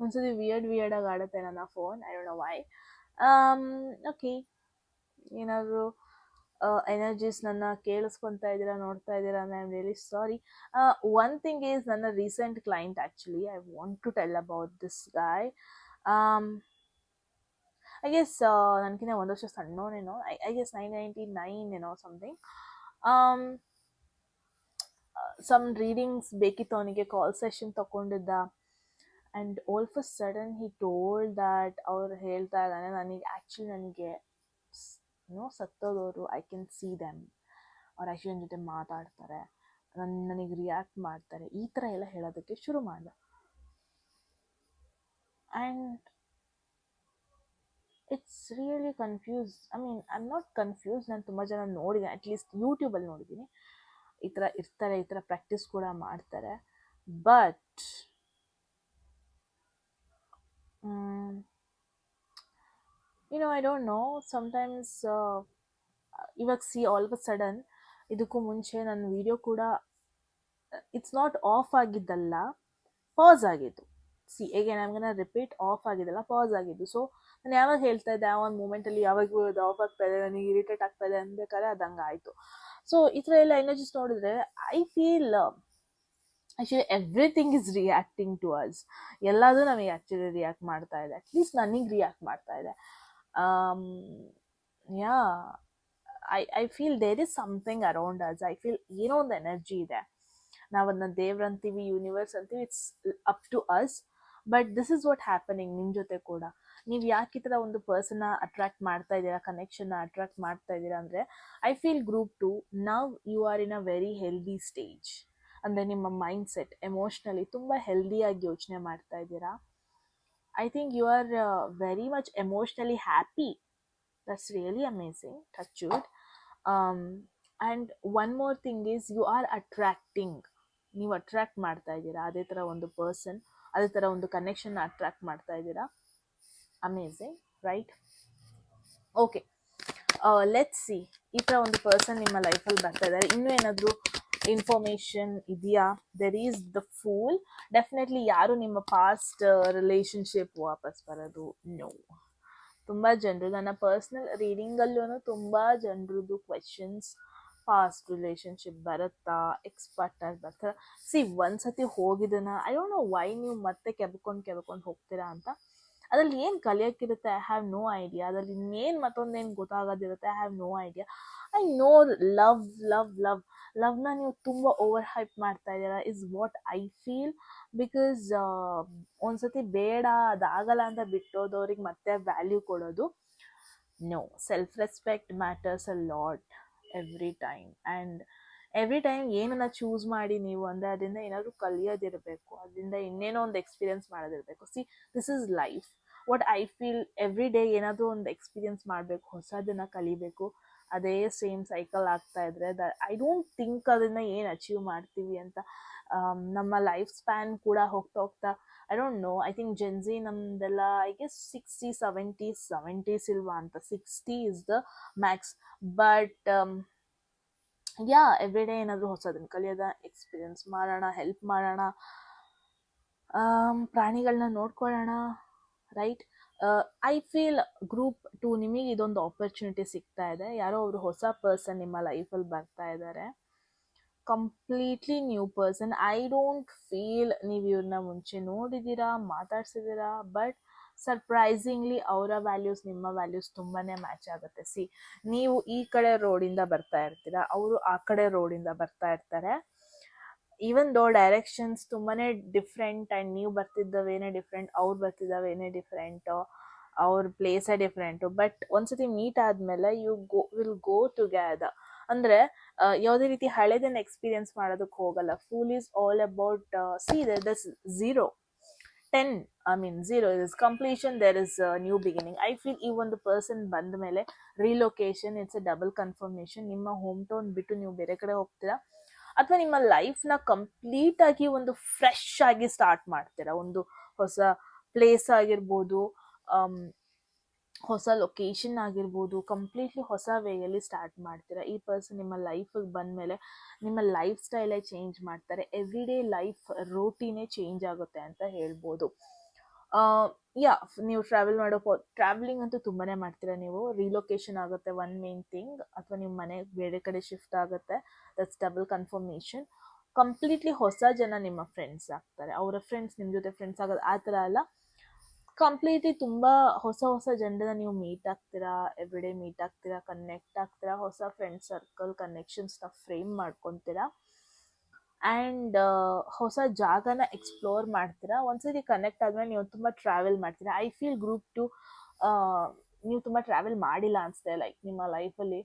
ಒಂದ್ಸತಿ ವಿಯರ್ಡ್ ಆಗುತ್ತೆ ನನ್ನ phone, I don't know why. Okay, ಏನಾದರೂ ಎನರ್ಜೀಸ್ ನನ್ನ ಕೇಳಿಸ್ಕೊತಾ ಇದ್ದೀರಾ, ನೋಡ್ತಾ ಇದ್ದೀರಾ, I am really sorry. One thing is, ನನ್ನ recent client actually I want to tell about this guy. I guess ನನಗಿಂತ ಒಂದು ವರ್ಷ ಸಣ್ಣವನೇನೋ, ಐ ಗೆಸ್ 999 ಏನೋ ಸಮಥಿಂಗ್. ಸಮ್ ರೀಡಿಂಗ್ಸ್ ಬೇಕಿತ್ತು ಅವನಿಗೆ, ಕಾಲ್ ಸೆಷನ್ ತಗೊಂಡಿದ್ದ. And all of a sudden he told that, ಅವ್ರು ಹೇಳ್ತಾ ಇದ್ದಾನೆ ನನಗೆ ಸತ್ತೋದವರು ಐ ಕ್ಯಾನ್ ಸಿ ದೆಮ್, ಅವ್ರು ಆ್ಯಕ್ಚುಲಿ ನನ್ನ ಜೊತೆ ಮಾತಾಡ್ತಾರೆ, ನನಗೆ ರಿಯಾಕ್ಟ್ ಮಾಡ್ತಾರೆ, ಈ ಥರ ಎಲ್ಲ ಹೇಳೋದಕ್ಕೆ ಶುರು ಮಾಡಿದೆ. And it's really confuse. I mean I am not confuse, ನಾನು ತುಂಬ ಜನ ನೋಡಿದ್ದೀನಿ, ಅಟ್ಲೀಸ್ಟ್ ಯೂಟ್ಯೂಬಲ್ಲಿ ನೋಡಿದ್ದೀನಿ, ಈ ಥರ ಇರ್ತಾರೆ, ಈ ಥರ ಪ್ರಾಕ್ಟೀಸ್ ಕೂಡ ಮಾಡ್ತಾರೆ. But I don't know, sometimes ಇವಾಗ see all of a sudden, ಇದಕ್ಕೂ ಮುಂಚೆ ನನ್ನ ವಿಡಿಯೋ ಕೂಡ ಇಟ್ಸ್ ನಾಟ್ ಆಫ್ ಆಗಿದ್ದಲ್ಲ, ಪಾಸ್ ಆಗಿದ್ದು. See again I am gonna repeat, off ಆಗಿದ್ದಲ್ಲ, ಪಾಸ್ ಆಗಿದ್ದು. ಸೊ ನಾನು ಯಾವಾಗ ಹೇಳ್ತಾ ಇದ್ದೆ, ಆ ಒಂದು ಮೂಮೆಂಟಲ್ಲಿ ಯಾವಾಗ ಅದು ಆಫ್ ಆಗ್ತಾ ಇದೆ, ನನಗೆ ಇರಿಟೇಟ್ ಆಗ್ತಾ ಇದೆ ಅನ್ಬೇಕಾದ್ರೆ ಅದು ಹಂಗೆ ಆಯಿತು. ಸೊ ಈ ಥರ ಎಲ್ಲ ಎನರ್ಜಿಸ್ ನೋಡಿದ್ರೆ I feel actually everything is reacting to us. ಎಲ್ಲದೂ ನಮಗೆ ಆ್ಯಕ್ಚುಲಿ ರಿಯಾಕ್ಟ್ ಮಾಡ್ತಾ ಇದೆ, ಅಟ್ಲೀಸ್ಟ್ ನನಗೆ ರಿಯಾಕ್ಟ್ ಮಾಡ್ತಾ ಇದೆ. Yeah, I feel there is something around us. I feel ಏನೋ ಒಂದು ಎನರ್ಜಿ ಇದೆ, ನಾವು ಅದನ್ನ ದೇವ್ರು ಅಂತೀವಿ, ಯೂನಿವರ್ಸ್ ಅಂತೀವಿ, it's up to us. But this is what happening ನಿಮ್ಮ ಜೊತೆ ಕೂಡ. ನೀವು ಯಾಕೆ ಈ ಥರ ಒಂದು ಪರ್ಸನ್ನ ಅಟ್ರಾಕ್ಟ್ ಮಾಡ್ತಾ ಇದ್ದೀರಾ, ಕನೆಕ್ಷನ್ನ ಅಟ್ರಾಕ್ಟ್ ಮಾಡ್ತಾ ಇದ್ದೀರಾ ಅಂದರೆ, I feel group 2 now you are in a very healthy stage. ಅಂದರೆ ನಿಮ್ಮ ಮೈಂಡ್ ಸೆಟ್ ಎಮೋಷ್ನಲಿ ತುಂಬ ಹೆಲ್ದಿಯಾಗಿ ಯೋಚನೆ ಮಾಡ್ತಾ ಇದ್ದೀರಾ. I think you are very much emotionally happy. That's really amazing, touch wood. And one more thing is, you are attracting, ನೀವು ಅಟ್ರಾಕ್ಟ್ ಮಾಡ್ತಾ ಇದ್ದೀರಾ ಅದೇ ಥರ ಒಂದು ಪರ್ಸನ್, ಅದೇ ಥರ ಒಂದು ಕನೆಕ್ಷನ್ನ ಅಟ್ರಾಕ್ಟ್ ಮಾಡ್ತಾ ಇದ್ದೀರಾ. Amazing, right? Okay, let's see, ಈ ಥರ ಒಂದು ಪರ್ಸನ್ ನಿಮ್ಮ ಲೈಫಲ್ಲಿ ಬರ್ತಾ ಇದ್ದಾರೆ. ಇನ್ನೂ ಏನಾದರೂ ಇನ್ಫಾರ್ಮೇಷನ್ ಇದೆಯಾ? There is the pool. Definitely ಯಾರು ನಿಮ್ಮ ಪಾಸ್ಟ್ ರಿಲೇಷನ್ಶಿಪ್ ವಾಪಸ್ ಬರೋದು ನೋ. ತುಂಬ ಜನರು ನನ್ನ ಪರ್ಸ್ನಲ್ ರೀಡಿಂಗಲ್ಲೂ ತುಂಬ ಜನರದ್ದು ಕ್ವೆಶನ್ಸ್, ಪಾಸ್ಟ್ ರಿಲೇಷನ್ಶಿಪ್ ಬರುತ್ತಾ, ಎಕ್ಸ್ ಪಾರ್ಟ್ನರ್ ಬರ್ತಾರ. ಸಿ, ಒಂದ್ಸತಿ ಹೋಗಿದ್ದನ್ನ ಐ ಡೋಂಟ್ ನೋ ವೈ ನೀವು ಮತ್ತೆ ಕೆಬ್ಕೊಂಡು ಹೋಗ್ತೀರಾ ಅಂತ. ಅದ್ರಲ್ಲಿ ಏನು ಕಲಿಯೋಕ್ಕಿರುತ್ತೆ, ಐ ಹ್ಯಾವ್ ನೋ ಐಡಿಯಾ. ಅದ್ರಲ್ಲಿ ಇನ್ನೇನು ಮತ್ತೊಂದೇನು ಗೊತ್ತಾಗೋದಿರುತ್ತೆ, I have no idea. I know love love love ಲವ್ನ ನೀವು ತುಂಬ ಓವರ್ ಹೈಪ್ ಮಾಡ್ತಾ ಇದ್ದೀರಾ is what I feel. Because ಒಂದ್ಸತಿ ಬೇಡ, ಅದಾಗಲ್ಲ ಅಂತ ಬಿಟ್ಟೋದವ್ರಿಗೆ ಮತ್ತೆ ವ್ಯಾಲ್ಯೂ ಕೊಡೋದು no. Self respect matters a lot every time. And every time ಏನನ್ನ ಚೂಸ್ ಮಾಡಿ ನೀವು ಅಂದರೆ ಅದರಿಂದ ಏನಾದರೂ ಕಲಿಯೋದಿರಬೇಕು, ಅದರಿಂದ ಇನ್ನೇನೋ ಒಂದು ಎಕ್ಸ್ಪೀರಿಯನ್ಸ್ ಮಾಡೋದಿರಬೇಕು. See, this is life. What I feel, every day ಏನಾದರೂ ಒಂದು ಎಕ್ಸ್ಪೀರಿಯನ್ಸ್ ಮಾಡಬೇಕು, ಹೊಸದನ್ನು ಕಲಿಬೇಕು. ಅದೇ ಸೇಮ್ ಸೈಕಲ್ ಆಗ್ತಾ ಇದ್ರೆ ಐ ಡೋಂಟ್ ಥಿಂಕ್ ಅದನ್ನು ಏನು ಅಚೀವ್ ಮಾಡ್ತೀವಿ ಅಂತ. ನಮ್ಮ ಲೈಫ್ ಸ್ಪ್ಯಾನ್ ಕೂಡ ಹೋಗ್ತಾ I don't no, I think Gen Z ನಮ್ದೆಲ್ಲ ಐ ಗೆಸ್ 60, 70s ಇಲ್ವಾ ಅಂತ. 60 is the Max. But yeah, every day ಏನಾದರೂ ಹೊಸದನ್ನು ಕಲಿಯೋದ, ಎಕ್ಸ್ಪೀರಿಯನ್ಸ್ ಮಾಡೋಣ, ಹೆಲ್ಪ್ ಮಾಡೋಣ, ಪ್ರಾಣಿಗಳನ್ನ ನೋಡ್ಕೊಳ್ಳೋಣ, ರೈಟ್? ಐ ಫೀಲ್ ಗ್ರೂಪ್ 2 ನಿಮಗೆ ಇದೊಂದು ಆಪರ್ಚುನಿಟಿ ಸಿಗ್ತಾ ಇದೆ. ಯಾರೋ ಅವರು ಹೊಸ ಪರ್ಸನ್ ನಿಮ್ಮ ಲೈಫಲ್ಲಿ ಬರ್ತಾ ಇದ್ದಾರೆ, completely new person. I don't feel ನೀವು ಇವ್ರನ್ನ ಮುಂಚೆ ನೋಡಿದ್ದೀರಾ, ಮಾತಾಡ್ಸಿದ್ದೀರಾ, ಬಟ್ ಸರ್ಪ್ರೈಸಿಂಗ್ಲಿ ಅವರ ವ್ಯಾಲ್ಯೂಸ್ ನಿಮ್ಮ ವ್ಯಾಲ್ಯೂಸ್ ತುಂಬಾ ಮ್ಯಾಚ್ ಆಗುತ್ತೆ. ಸಿ, ನೀವು ಈ ಕಡೆ ರೋಡಿಂದ ಬರ್ತಾ ಇರ್ತೀರಾ, ಅವರು ಆ ಕಡೆ ರೋಡಿಂದ ಬರ್ತಾ ಇರ್ತಾರೆ. ಈವನ್ ದೋ ಡೈರೆಕ್ಷನ್ಸ್ ತುಂಬಾ ಡಿಫ್ರೆಂಟ್, ಆ್ಯಂಡ್ ನೀವು ಬರ್ತಿದ್ದವೇನೇ ಡಿಫ್ರೆಂಟ್, ಅವ್ರು ಬರ್ತಿದ್ದಾವೇನೇ ಡಿಫ್ರೆಂಟು, ಅವ್ರ ಪ್ಲೇಸೇ ಡಿಫ್ರೆಂಟು. ಬಟ್ ಒಂದ್ಸತಿ ಮೀಟ್ ಆದಮೇಲೆ ಯು ವಿಲ್ ಗೋ ಟುಗೆದರ್. ಅಂದರೆ ಯಾವುದೇ ರೀತಿ ಹಳೆದನ್ನು ಎಕ್ಸ್ಪೀರಿಯನ್ಸ್ ಮಾಡೋದಕ್ಕೆ ಹೋಗಲ್ಲ. Fool is all about see thus 0, 10, I mean 0 is completion, there is new beginning. I feel ಈ ಒಂದು ಪರ್ಸನ್ ಬಂದ ಮೇಲೆ relocation, it's a double confirmation. ನಿಮ್ಮ ಹೋಮ್ ಟೌನ್ ಬಿಟ್ಟು ನೀವು ಬೇರೆ ಕಡೆ ಹೋಗ್ತೀರಾ, ಅಥವಾ ನಿಮ್ಮ ಲೈಫ್ನ ಕಂಪ್ಲೀಟ್ ಆಗಿ ಒಂದು ಫ್ರೆಶ್ ಆಗಿ ಸ್ಟಾರ್ಟ್ ಮಾಡ್ತೀರಾ. ಒಂದು ಹೊಸ ಪ್ಲೇಸ್ ಆಗಿರ್ಬೋದು, ಹೊಸ ಲೊಕೇಶನ್ ಆಗಿರ್ಬೋದು, ಕಂಪ್ಲೀಟ್ಲಿ ಹೊಸ ವೇಯಲ್ಲಿ ಸ್ಟಾರ್ಟ್ ಮಾಡ್ತೀರಾ. ಈ ಪರ್ಸನ್ ನಿಮ್ಮ ಲೈಫಿಗೆ ಬಂದಮೇಲೆ ನಿಮ್ಮ ಲೈಫ್ ಸ್ಟೈಲೇ ಚೇಂಜ್ ಮಾಡ್ತಾರೆ. ಎವ್ರಿ ಡೇ ಲೈಫ್ ರೂಟೀನೇ ಚೇಂಜ್ ಆಗುತ್ತೆ ಅಂತ ಹೇಳ್ಬೋದು. ಯಾ, ನೀವು ಟ್ರಾವೆಲಿಂಗ್ ಅಂತೂ ತುಂಬಾ ಮಾಡ್ತೀರಾ. ನೀವು ರಿಲೊಕೇಶನ್ ಆಗುತ್ತೆ ಒನ್ ಮೇನ್ ಥಿಂಗ್, ಅಥವಾ ನಿಮ್ಮ ಮನೆ ಬೇರೆ ಕಡೆ ಶಿಫ್ಟ್ ಆಗುತ್ತೆ, ದಟ್ಸ್ ಡಬಲ್ ಕನ್ಫರ್ಮೇಷನ್. ಕಂಪ್ಲೀಟ್ಲಿ ಹೊಸ ಜನ ನಿಮ್ಮ ಫ್ರೆಂಡ್ಸ್ ಆಗ್ತಾರೆ. ಅವರ ಫ್ರೆಂಡ್ಸ್ ನಿಮ್ಮ ಜೊತೆ ಫ್ರೆಂಡ್ಸ್ ಆಗೋದು ಆ ಥರ ಅಲ್ಲ, ಕಂಪ್ಲೀಟ್ಲಿ ತುಂಬ ಹೊಸ ಹೊಸ ಜನರನ್ನ ನೀವು ಮೀಟ್ ಆಗ್ತೀರಾ, ಎವ್ರಿ ಡೇ ಮೀಟ್ ಆಗ್ತೀರಾ, ಕನೆಕ್ಟ್ ಆಗ್ತೀರಾ, ಹೊಸ ಫ್ರೆಂಡ್ ಸರ್ಕಲ್ ಕನೆಕ್ಷನ್ಸ್ನ ಫ್ರೇಮ್ ಮಾಡ್ಕೊತೀರಾ, ಆ್ಯಂಡ್ ಹೊಸ ಜಾಗನ ಎಕ್ಸ್ಪ್ಲೋರ್ ಮಾಡ್ತೀರಾ. ಒಂದ್ಸತಿ ಕನೆಕ್ಟ್ ಆದ್ಮೇಲೆ ನೀವು ತುಂಬ ಟ್ರಾವೆಲ್ ಮಾಡ್ತೀರಾ. ಐ ಫೀಲ್ ಗ್ರೂಪ್ ಟು ನೀವು ತುಂಬ ಟ್ರಾವೆಲ್ ಮಾಡಿಲ್ಲ ಅನಿಸುತ್ತೆ. ಲೈಕ್ ನಿಮ್ಮ ಲೈಫಲ್ಲಿ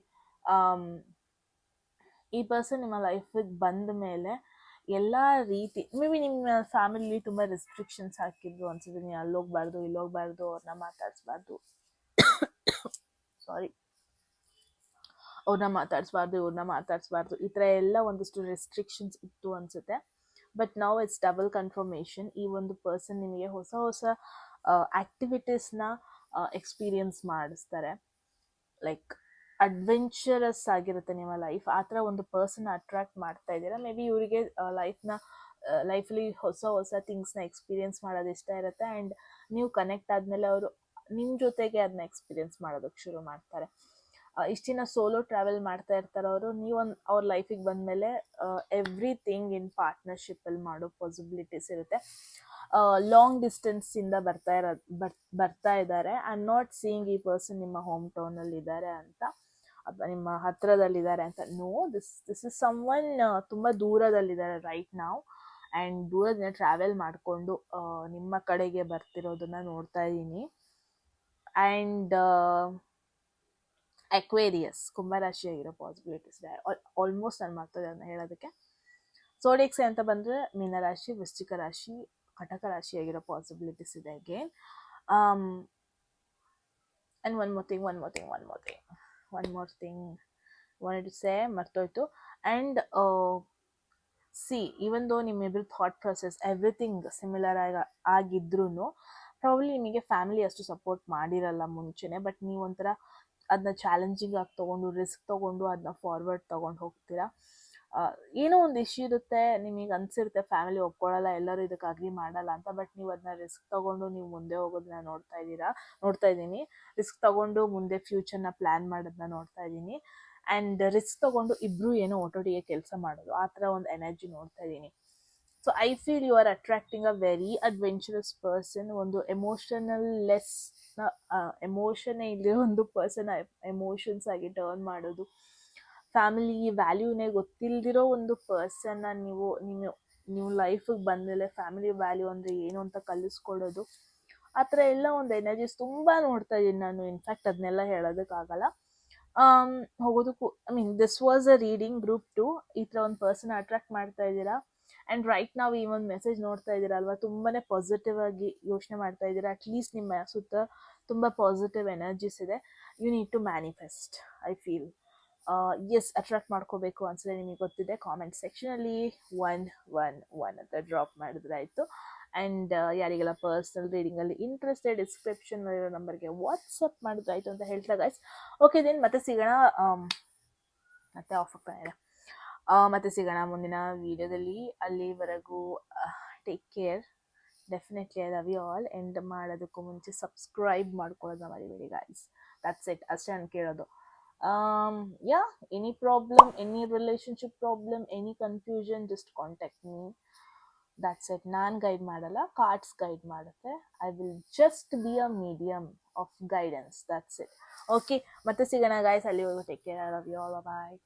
ಈ ಪರ್ಸನ್ ನಿಮ್ಮ ಲೈಫಿಗೆ ಬಂದ ಮೇಲೆ ಎಲ್ಲ ರೀತಿ, ಮೇ ಬಿ ನಿಮ್ಮ ಫ್ಯಾಮಿಲಿ ತುಂಬ ರೆಸ್ಟ್ರಿಕ್ಷನ್ಸ್ ಹಾಕಿದ್ರು ಅನ್ಸುತ್ತೆ. ನೀವು ಅಲ್ಲೋಗ್ಬಾರ್ದು, ಇಲ್ಲೋಗ್ಬಾರ್ದು, ಅವ್ರನ್ನ ಮಾತಾಡಿಸ್ಬಾರ್ದು, ಇವ್ರನ್ನ ಮಾತಾಡಿಸ್ಬಾರ್ದು, ಈ ಥರ ಎಲ್ಲ ಒಂದಷ್ಟು ರೆಸ್ಟ್ರಿಕ್ಷನ್ಸ್ ಇತ್ತು ಅನ್ಸುತ್ತೆ. ಬಟ್ ನಾವು ಇಟ್ಸ್ ಡಬಲ್ ಕನ್ಫರ್ಮೇಷನ್. ಈ ಒಂದು ಪರ್ಸನ್ ನಿಮಗೆ ಹೊಸ ಹೊಸ ಆ್ಯಕ್ಟಿವಿಟೀಸ್ನ ಎಕ್ಸ್ಪೀರಿಯನ್ಸ್ ಮಾಡಿಸ್ತಾರೆ. ಲೈಕ್ ಅಡ್ವೆಂಚರಸ್ ಆಗಿರುತ್ತೆ ನಿಮ್ಮ ಲೈಫ್. ಆ ಥರ ಒಂದು ಪರ್ಸನ್ ಅಟ್ರಾಕ್ಟ್ ಮಾಡ್ತಾ ಇದ್ದೀರಾ. ಮೇ ಬಿ ಇವರಿಗೆ ಲೈಫಲ್ಲಿ ಹೊಸ ಹೊಸ ಥಿಂಗ್ಸ್ನ ಎಕ್ಸ್ಪೀರಿಯನ್ಸ್ ಮಾಡೋದು ಇಷ್ಟ ಇರುತ್ತೆ, ಆ್ಯಂಡ್ ನೀವು ಕನೆಕ್ಟ್ ಆದಮೇಲೆ ಅವರು ನಿಮ್ಮ ಜೊತೆಗೆ ಅದನ್ನ ಎಕ್ಸ್ಪೀರಿಯನ್ಸ್ ಮಾಡೋದಕ್ಕೆ ಶುರು ಮಾಡ್ತಾರೆ. ಇಷ್ಟು ದಿನ ಸೋಲೋ ಟ್ರಾವೆಲ್ ಮಾಡ್ತಾ ಇರ್ತಾರೆ ಅವರು. ಅವ್ರ ಲೈಫಿಗೆ ಬಂದಮೇಲೆ ಎವ್ರಿಥಿಂಗ್ ಇನ್ ಪಾರ್ಟ್ನರ್ಶಿಪ್ಪಲ್ಲಿ ಮಾಡೋ ಪಾಸಿಬಿಲಿಟೀಸ್ ಇರುತ್ತೆ. ಲಾಂಗ್ ಡಿಸ್ಟೆನ್ಸಿಂದ ಬರ್ತಾ ಇದ್ದಾರೆ. ಐ ಆಮ್ ನಾಟ್ ಸೀಯಿಂಗ್ ಈ ಪರ್ಸನ್ ನಿಮ್ಮ ಹೋಮ್ ಟೌನಲ್ಲಿ ಇದ್ದಾರೆ ಅಂತ, ಅಥವಾ ನಿಮ್ಮ ಹತ್ರದಲ್ಲಿದ್ದಾರೆ ಅಂತ. No, this is someone ತುಂಬ ದೂರದಲ್ಲಿದ್ದಾರೆ ರೈಟ್ ನಾವು, ಆ್ಯಂಡ್ ದೂರದಿಂದ ಟ್ರಾವೆಲ್ ಮಾಡಿಕೊಂಡು ನಿಮ್ಮ ಕಡೆಗೆ ಬರ್ತಿರೋದನ್ನ ನೋಡ್ತಾ ಇದ್ದೀನಿ. ಆ್ಯಂಡ್ ಅಕ್ವೇರಿಯಸ್, ಕುಂಭರಾಶಿ ಆಗಿರೋ ಪಾಸಿಬಿಲಿಟೀಸ್ ಇದೆ. ಆಲ್ಮೋಸ್ಟ್ ನಾನು ಮಾಡ್ತದೆ ಅದನ್ನ ಹೇಳೋದಕ್ಕೆ. ಸೋಡಿಯಕ್ ಅಂತ ಬಂದರೆ ಮೀನರಾಶಿ, ವೃಶ್ಚಿಕ ರಾಶಿ, ಕಟಕ ರಾಶಿ ಆಗಿರೋ ಪಾಸಿಬಿಲಿಟೀಸ್ ಇದೆ again. And one more thing wanted to say, ಮರ್ತೋಯ್ತು. ಆ್ಯಂಡ್ ಈವನ್ ದೋ ನಿಮ್ಮಿಬ್ಬರು ಥಾಟ್ ಪ್ರೊಸೆಸ್ ಎವ್ರಿಥಿಂಗ್ ಸಿಮಿಲರ್ ಆಗಿದ್ರೂ ಪ್ರಾಬ್ಲಿ ನಿಮಗೆ ಫ್ಯಾಮಿಲಿ ಅಷ್ಟು ಸಪೋರ್ಟ್ ಮಾಡಿರಲ್ಲ ಮುಂಚೆನೆ. ಬಟ್ ನೀವು ಒಂಥರ ಅದನ್ನ ಚಾಲೆಂಜಿಂಗ್ ಆಗಿ ತೊಗೊಂಡು, ರಿಸ್ಕ್ ತೊಗೊಂಡು ಅದನ್ನ ಫಾರ್ವರ್ಡ್ ತೊಗೊಂಡು ಹೋಗ್ತೀರಾ. ಏನೋ ಒಂದು ಇಶ್ಯೂ ಇರುತ್ತೆ, ನಿಮಗೆ ಅನಿಸಿರುತ್ತೆ ಫ್ಯಾಮಿಲಿ ಒಪ್ಕೊಳ್ಳಲ್ಲ, ಎಲ್ಲರೂ ಇದಕ್ಕೆ ಅಗ್ರಿ ಮಾಡಲ್ಲ ಅಂತ. ಬಟ್ ನೀವು ಅದನ್ನ ರಿಸ್ಕ್ ತೊಗೊಂಡು ನೀವು ಮುಂದೆ ಹೋಗೋದನ್ನ ನೋಡ್ತಾ ಇದ್ದೀನಿ. ರಿಸ್ಕ್ ತೊಗೊಂಡು ಮುಂದೆ ಫ್ಯೂಚರ್ನ ಪ್ಲ್ಯಾನ್ ಮಾಡೋದನ್ನ ನೋಡ್ತಾ ಇದ್ದೀನಿ. ಆ್ಯಂಡ್ ರಿಸ್ಕ್ ತೊಗೊಂಡು ಇಬ್ಬರು ಏನೋ ಒಟ್ಟೊಟ್ಟಿಗೆ ಕೆಲಸ ಮಾಡೋದು, ಆ ಥರ ಒಂದು ಎನರ್ಜಿ ನೋಡ್ತಾ ಇದ್ದೀನಿ. So I feel you are attracting a very adventurous person. ಒಂದು ಎಮೋಷನ್ನೇ ಇಲ್ಲದೆ ಒಂದು ಪರ್ಸನ್ ಎಮೋಷನ್ಸ್ ಆಗಿ ಟರ್ನ್ ಮಾಡೋದು, ಫ್ಯಾಮಿಲಿ ವ್ಯಾಲ್ಯೂನೇ ಗೊತ್ತಿಲ್ಲದಿರೋ ಒಂದು ಪರ್ಸನ್ನ ನೀವು ಲೈಫಿಗೆ ಬಂದಮೇಲೆ ಫ್ಯಾಮಿಲಿ ವ್ಯಾಲ್ಯೂ ಅಂದರೆ ಏನು ಅಂತ ಕಲಿಸ್ಕೊಡೋದು, ಆ ಥರ ಎಲ್ಲ ಒಂದು ಎನರ್ಜೀಸ್ ತುಂಬ ನೋಡ್ತಾ ಇದ್ದೀನಿ ನಾನು. ಇನ್ಫ್ಯಾಕ್ಟ್ ಅದನ್ನೆಲ್ಲ ಹೇಳೋದಕ್ಕಾಗಲ್ಲ. ಹೋಗೋದಕ್ಕೂ this was a reading group 2. ಈ ಥರ ಒಂದು ಪರ್ಸನ್ ಅಟ್ರಾಕ್ಟ್ ಮಾಡ್ತಾ ಇದ್ದೀರಾ. ಆ್ಯಂಡ್ ರೈಟ್ ನಾವು ಈ ಒಂದು ಮೆಸೇಜ್ ನೋಡ್ತಾ ಇದ್ದೀರಾ ಅಲ್ವಾ, ತುಂಬಾ ಪಾಸಿಟಿವ್ ಆಗಿ ಯೋಚನೆ ಮಾಡ್ತಾ ಇದ್ದೀರಾ. ಅಟ್ಲೀಸ್ಟ್ ನಿಮ್ಮ ಸುತ್ತ ತುಂಬ ಪಾಸಿಟಿವ್ ಎನರ್ಜೀಸ್ ಇದೆ. You need to manifest, I feel. Yes, attract ಮಾಡ್ಕೋಬೇಕು ಅನ್ಸದೆ ನಿಮಗೆ ಗೊತ್ತಿದೆ. ಕಾಮೆಂಟ್ ಸೆಕ್ಷನಲ್ಲಿ 111 ಅಂತ ಡ್ರಾಪ್ ಮಾಡಿದ್ರೆ ಆಯಿತು. ಆ್ಯಂಡ್ ಯಾರಿಗೆಲ್ಲ ಪರ್ಸ್ನಲ್ ರೀಡಿಂಗಲ್ಲಿ ಇಂಟ್ರೆಸ್ಟೆಡ್, ಡಿಸ್ಕ್ರಿಪ್ಷನ್ನಲ್ಲಿರೋ ನಂಬರ್ಗೆ ವಾಟ್ಸಪ್ ಮಾಡಿದ್ರೆ ಆಯಿತು ಅಂತ ಹೇಳ್ತಾ ಗೈಸ್. ಓಕೆ ದೆನ್ ಮತ್ತೆ ಸಿಗೋಣ. ಮತ್ತೆ ಆಫ್ ಆಗ್ತಾ ಇದೆ. ಮತ್ತೆ ಸಿಗೋಣ ಮುಂದಿನ ವೀಡಿಯೋದಲ್ಲಿ. ಅಲ್ಲಿವರೆಗೂ take care. Definitely I love you all. End ಮಾಡೋದಕ್ಕೂ ಮುಂಚೆ ಸಬ್ಸ್ಕ್ರೈಬ್ ಮಾಡ್ಕೊಳ್ಳೋದನ್ನ ಮರಿಬೇಡಿ ಗೈಸ್. ದಟ್ಸ್ ಇಟ್, ಅಷ್ಟೇ ನಾನು ಕೇಳೋದು. Any problem, any relationship problem, any confusion, just contact me. That's it. ನಾನು ಗೈಡ್ ಮಾಡಲ್ಲ, ಕಾರ್ಡ್ಸ್ ಗೈಡ್ ಮಾಡುತ್ತೆ. I will just be a medium of guidance. That's it. Okay, ಮತ್ತೆ ಸಿಗೋಣ ಗೈಸ್. ಅಲ್ಲಿವರೆಗೂ take care. I love you all. Bye.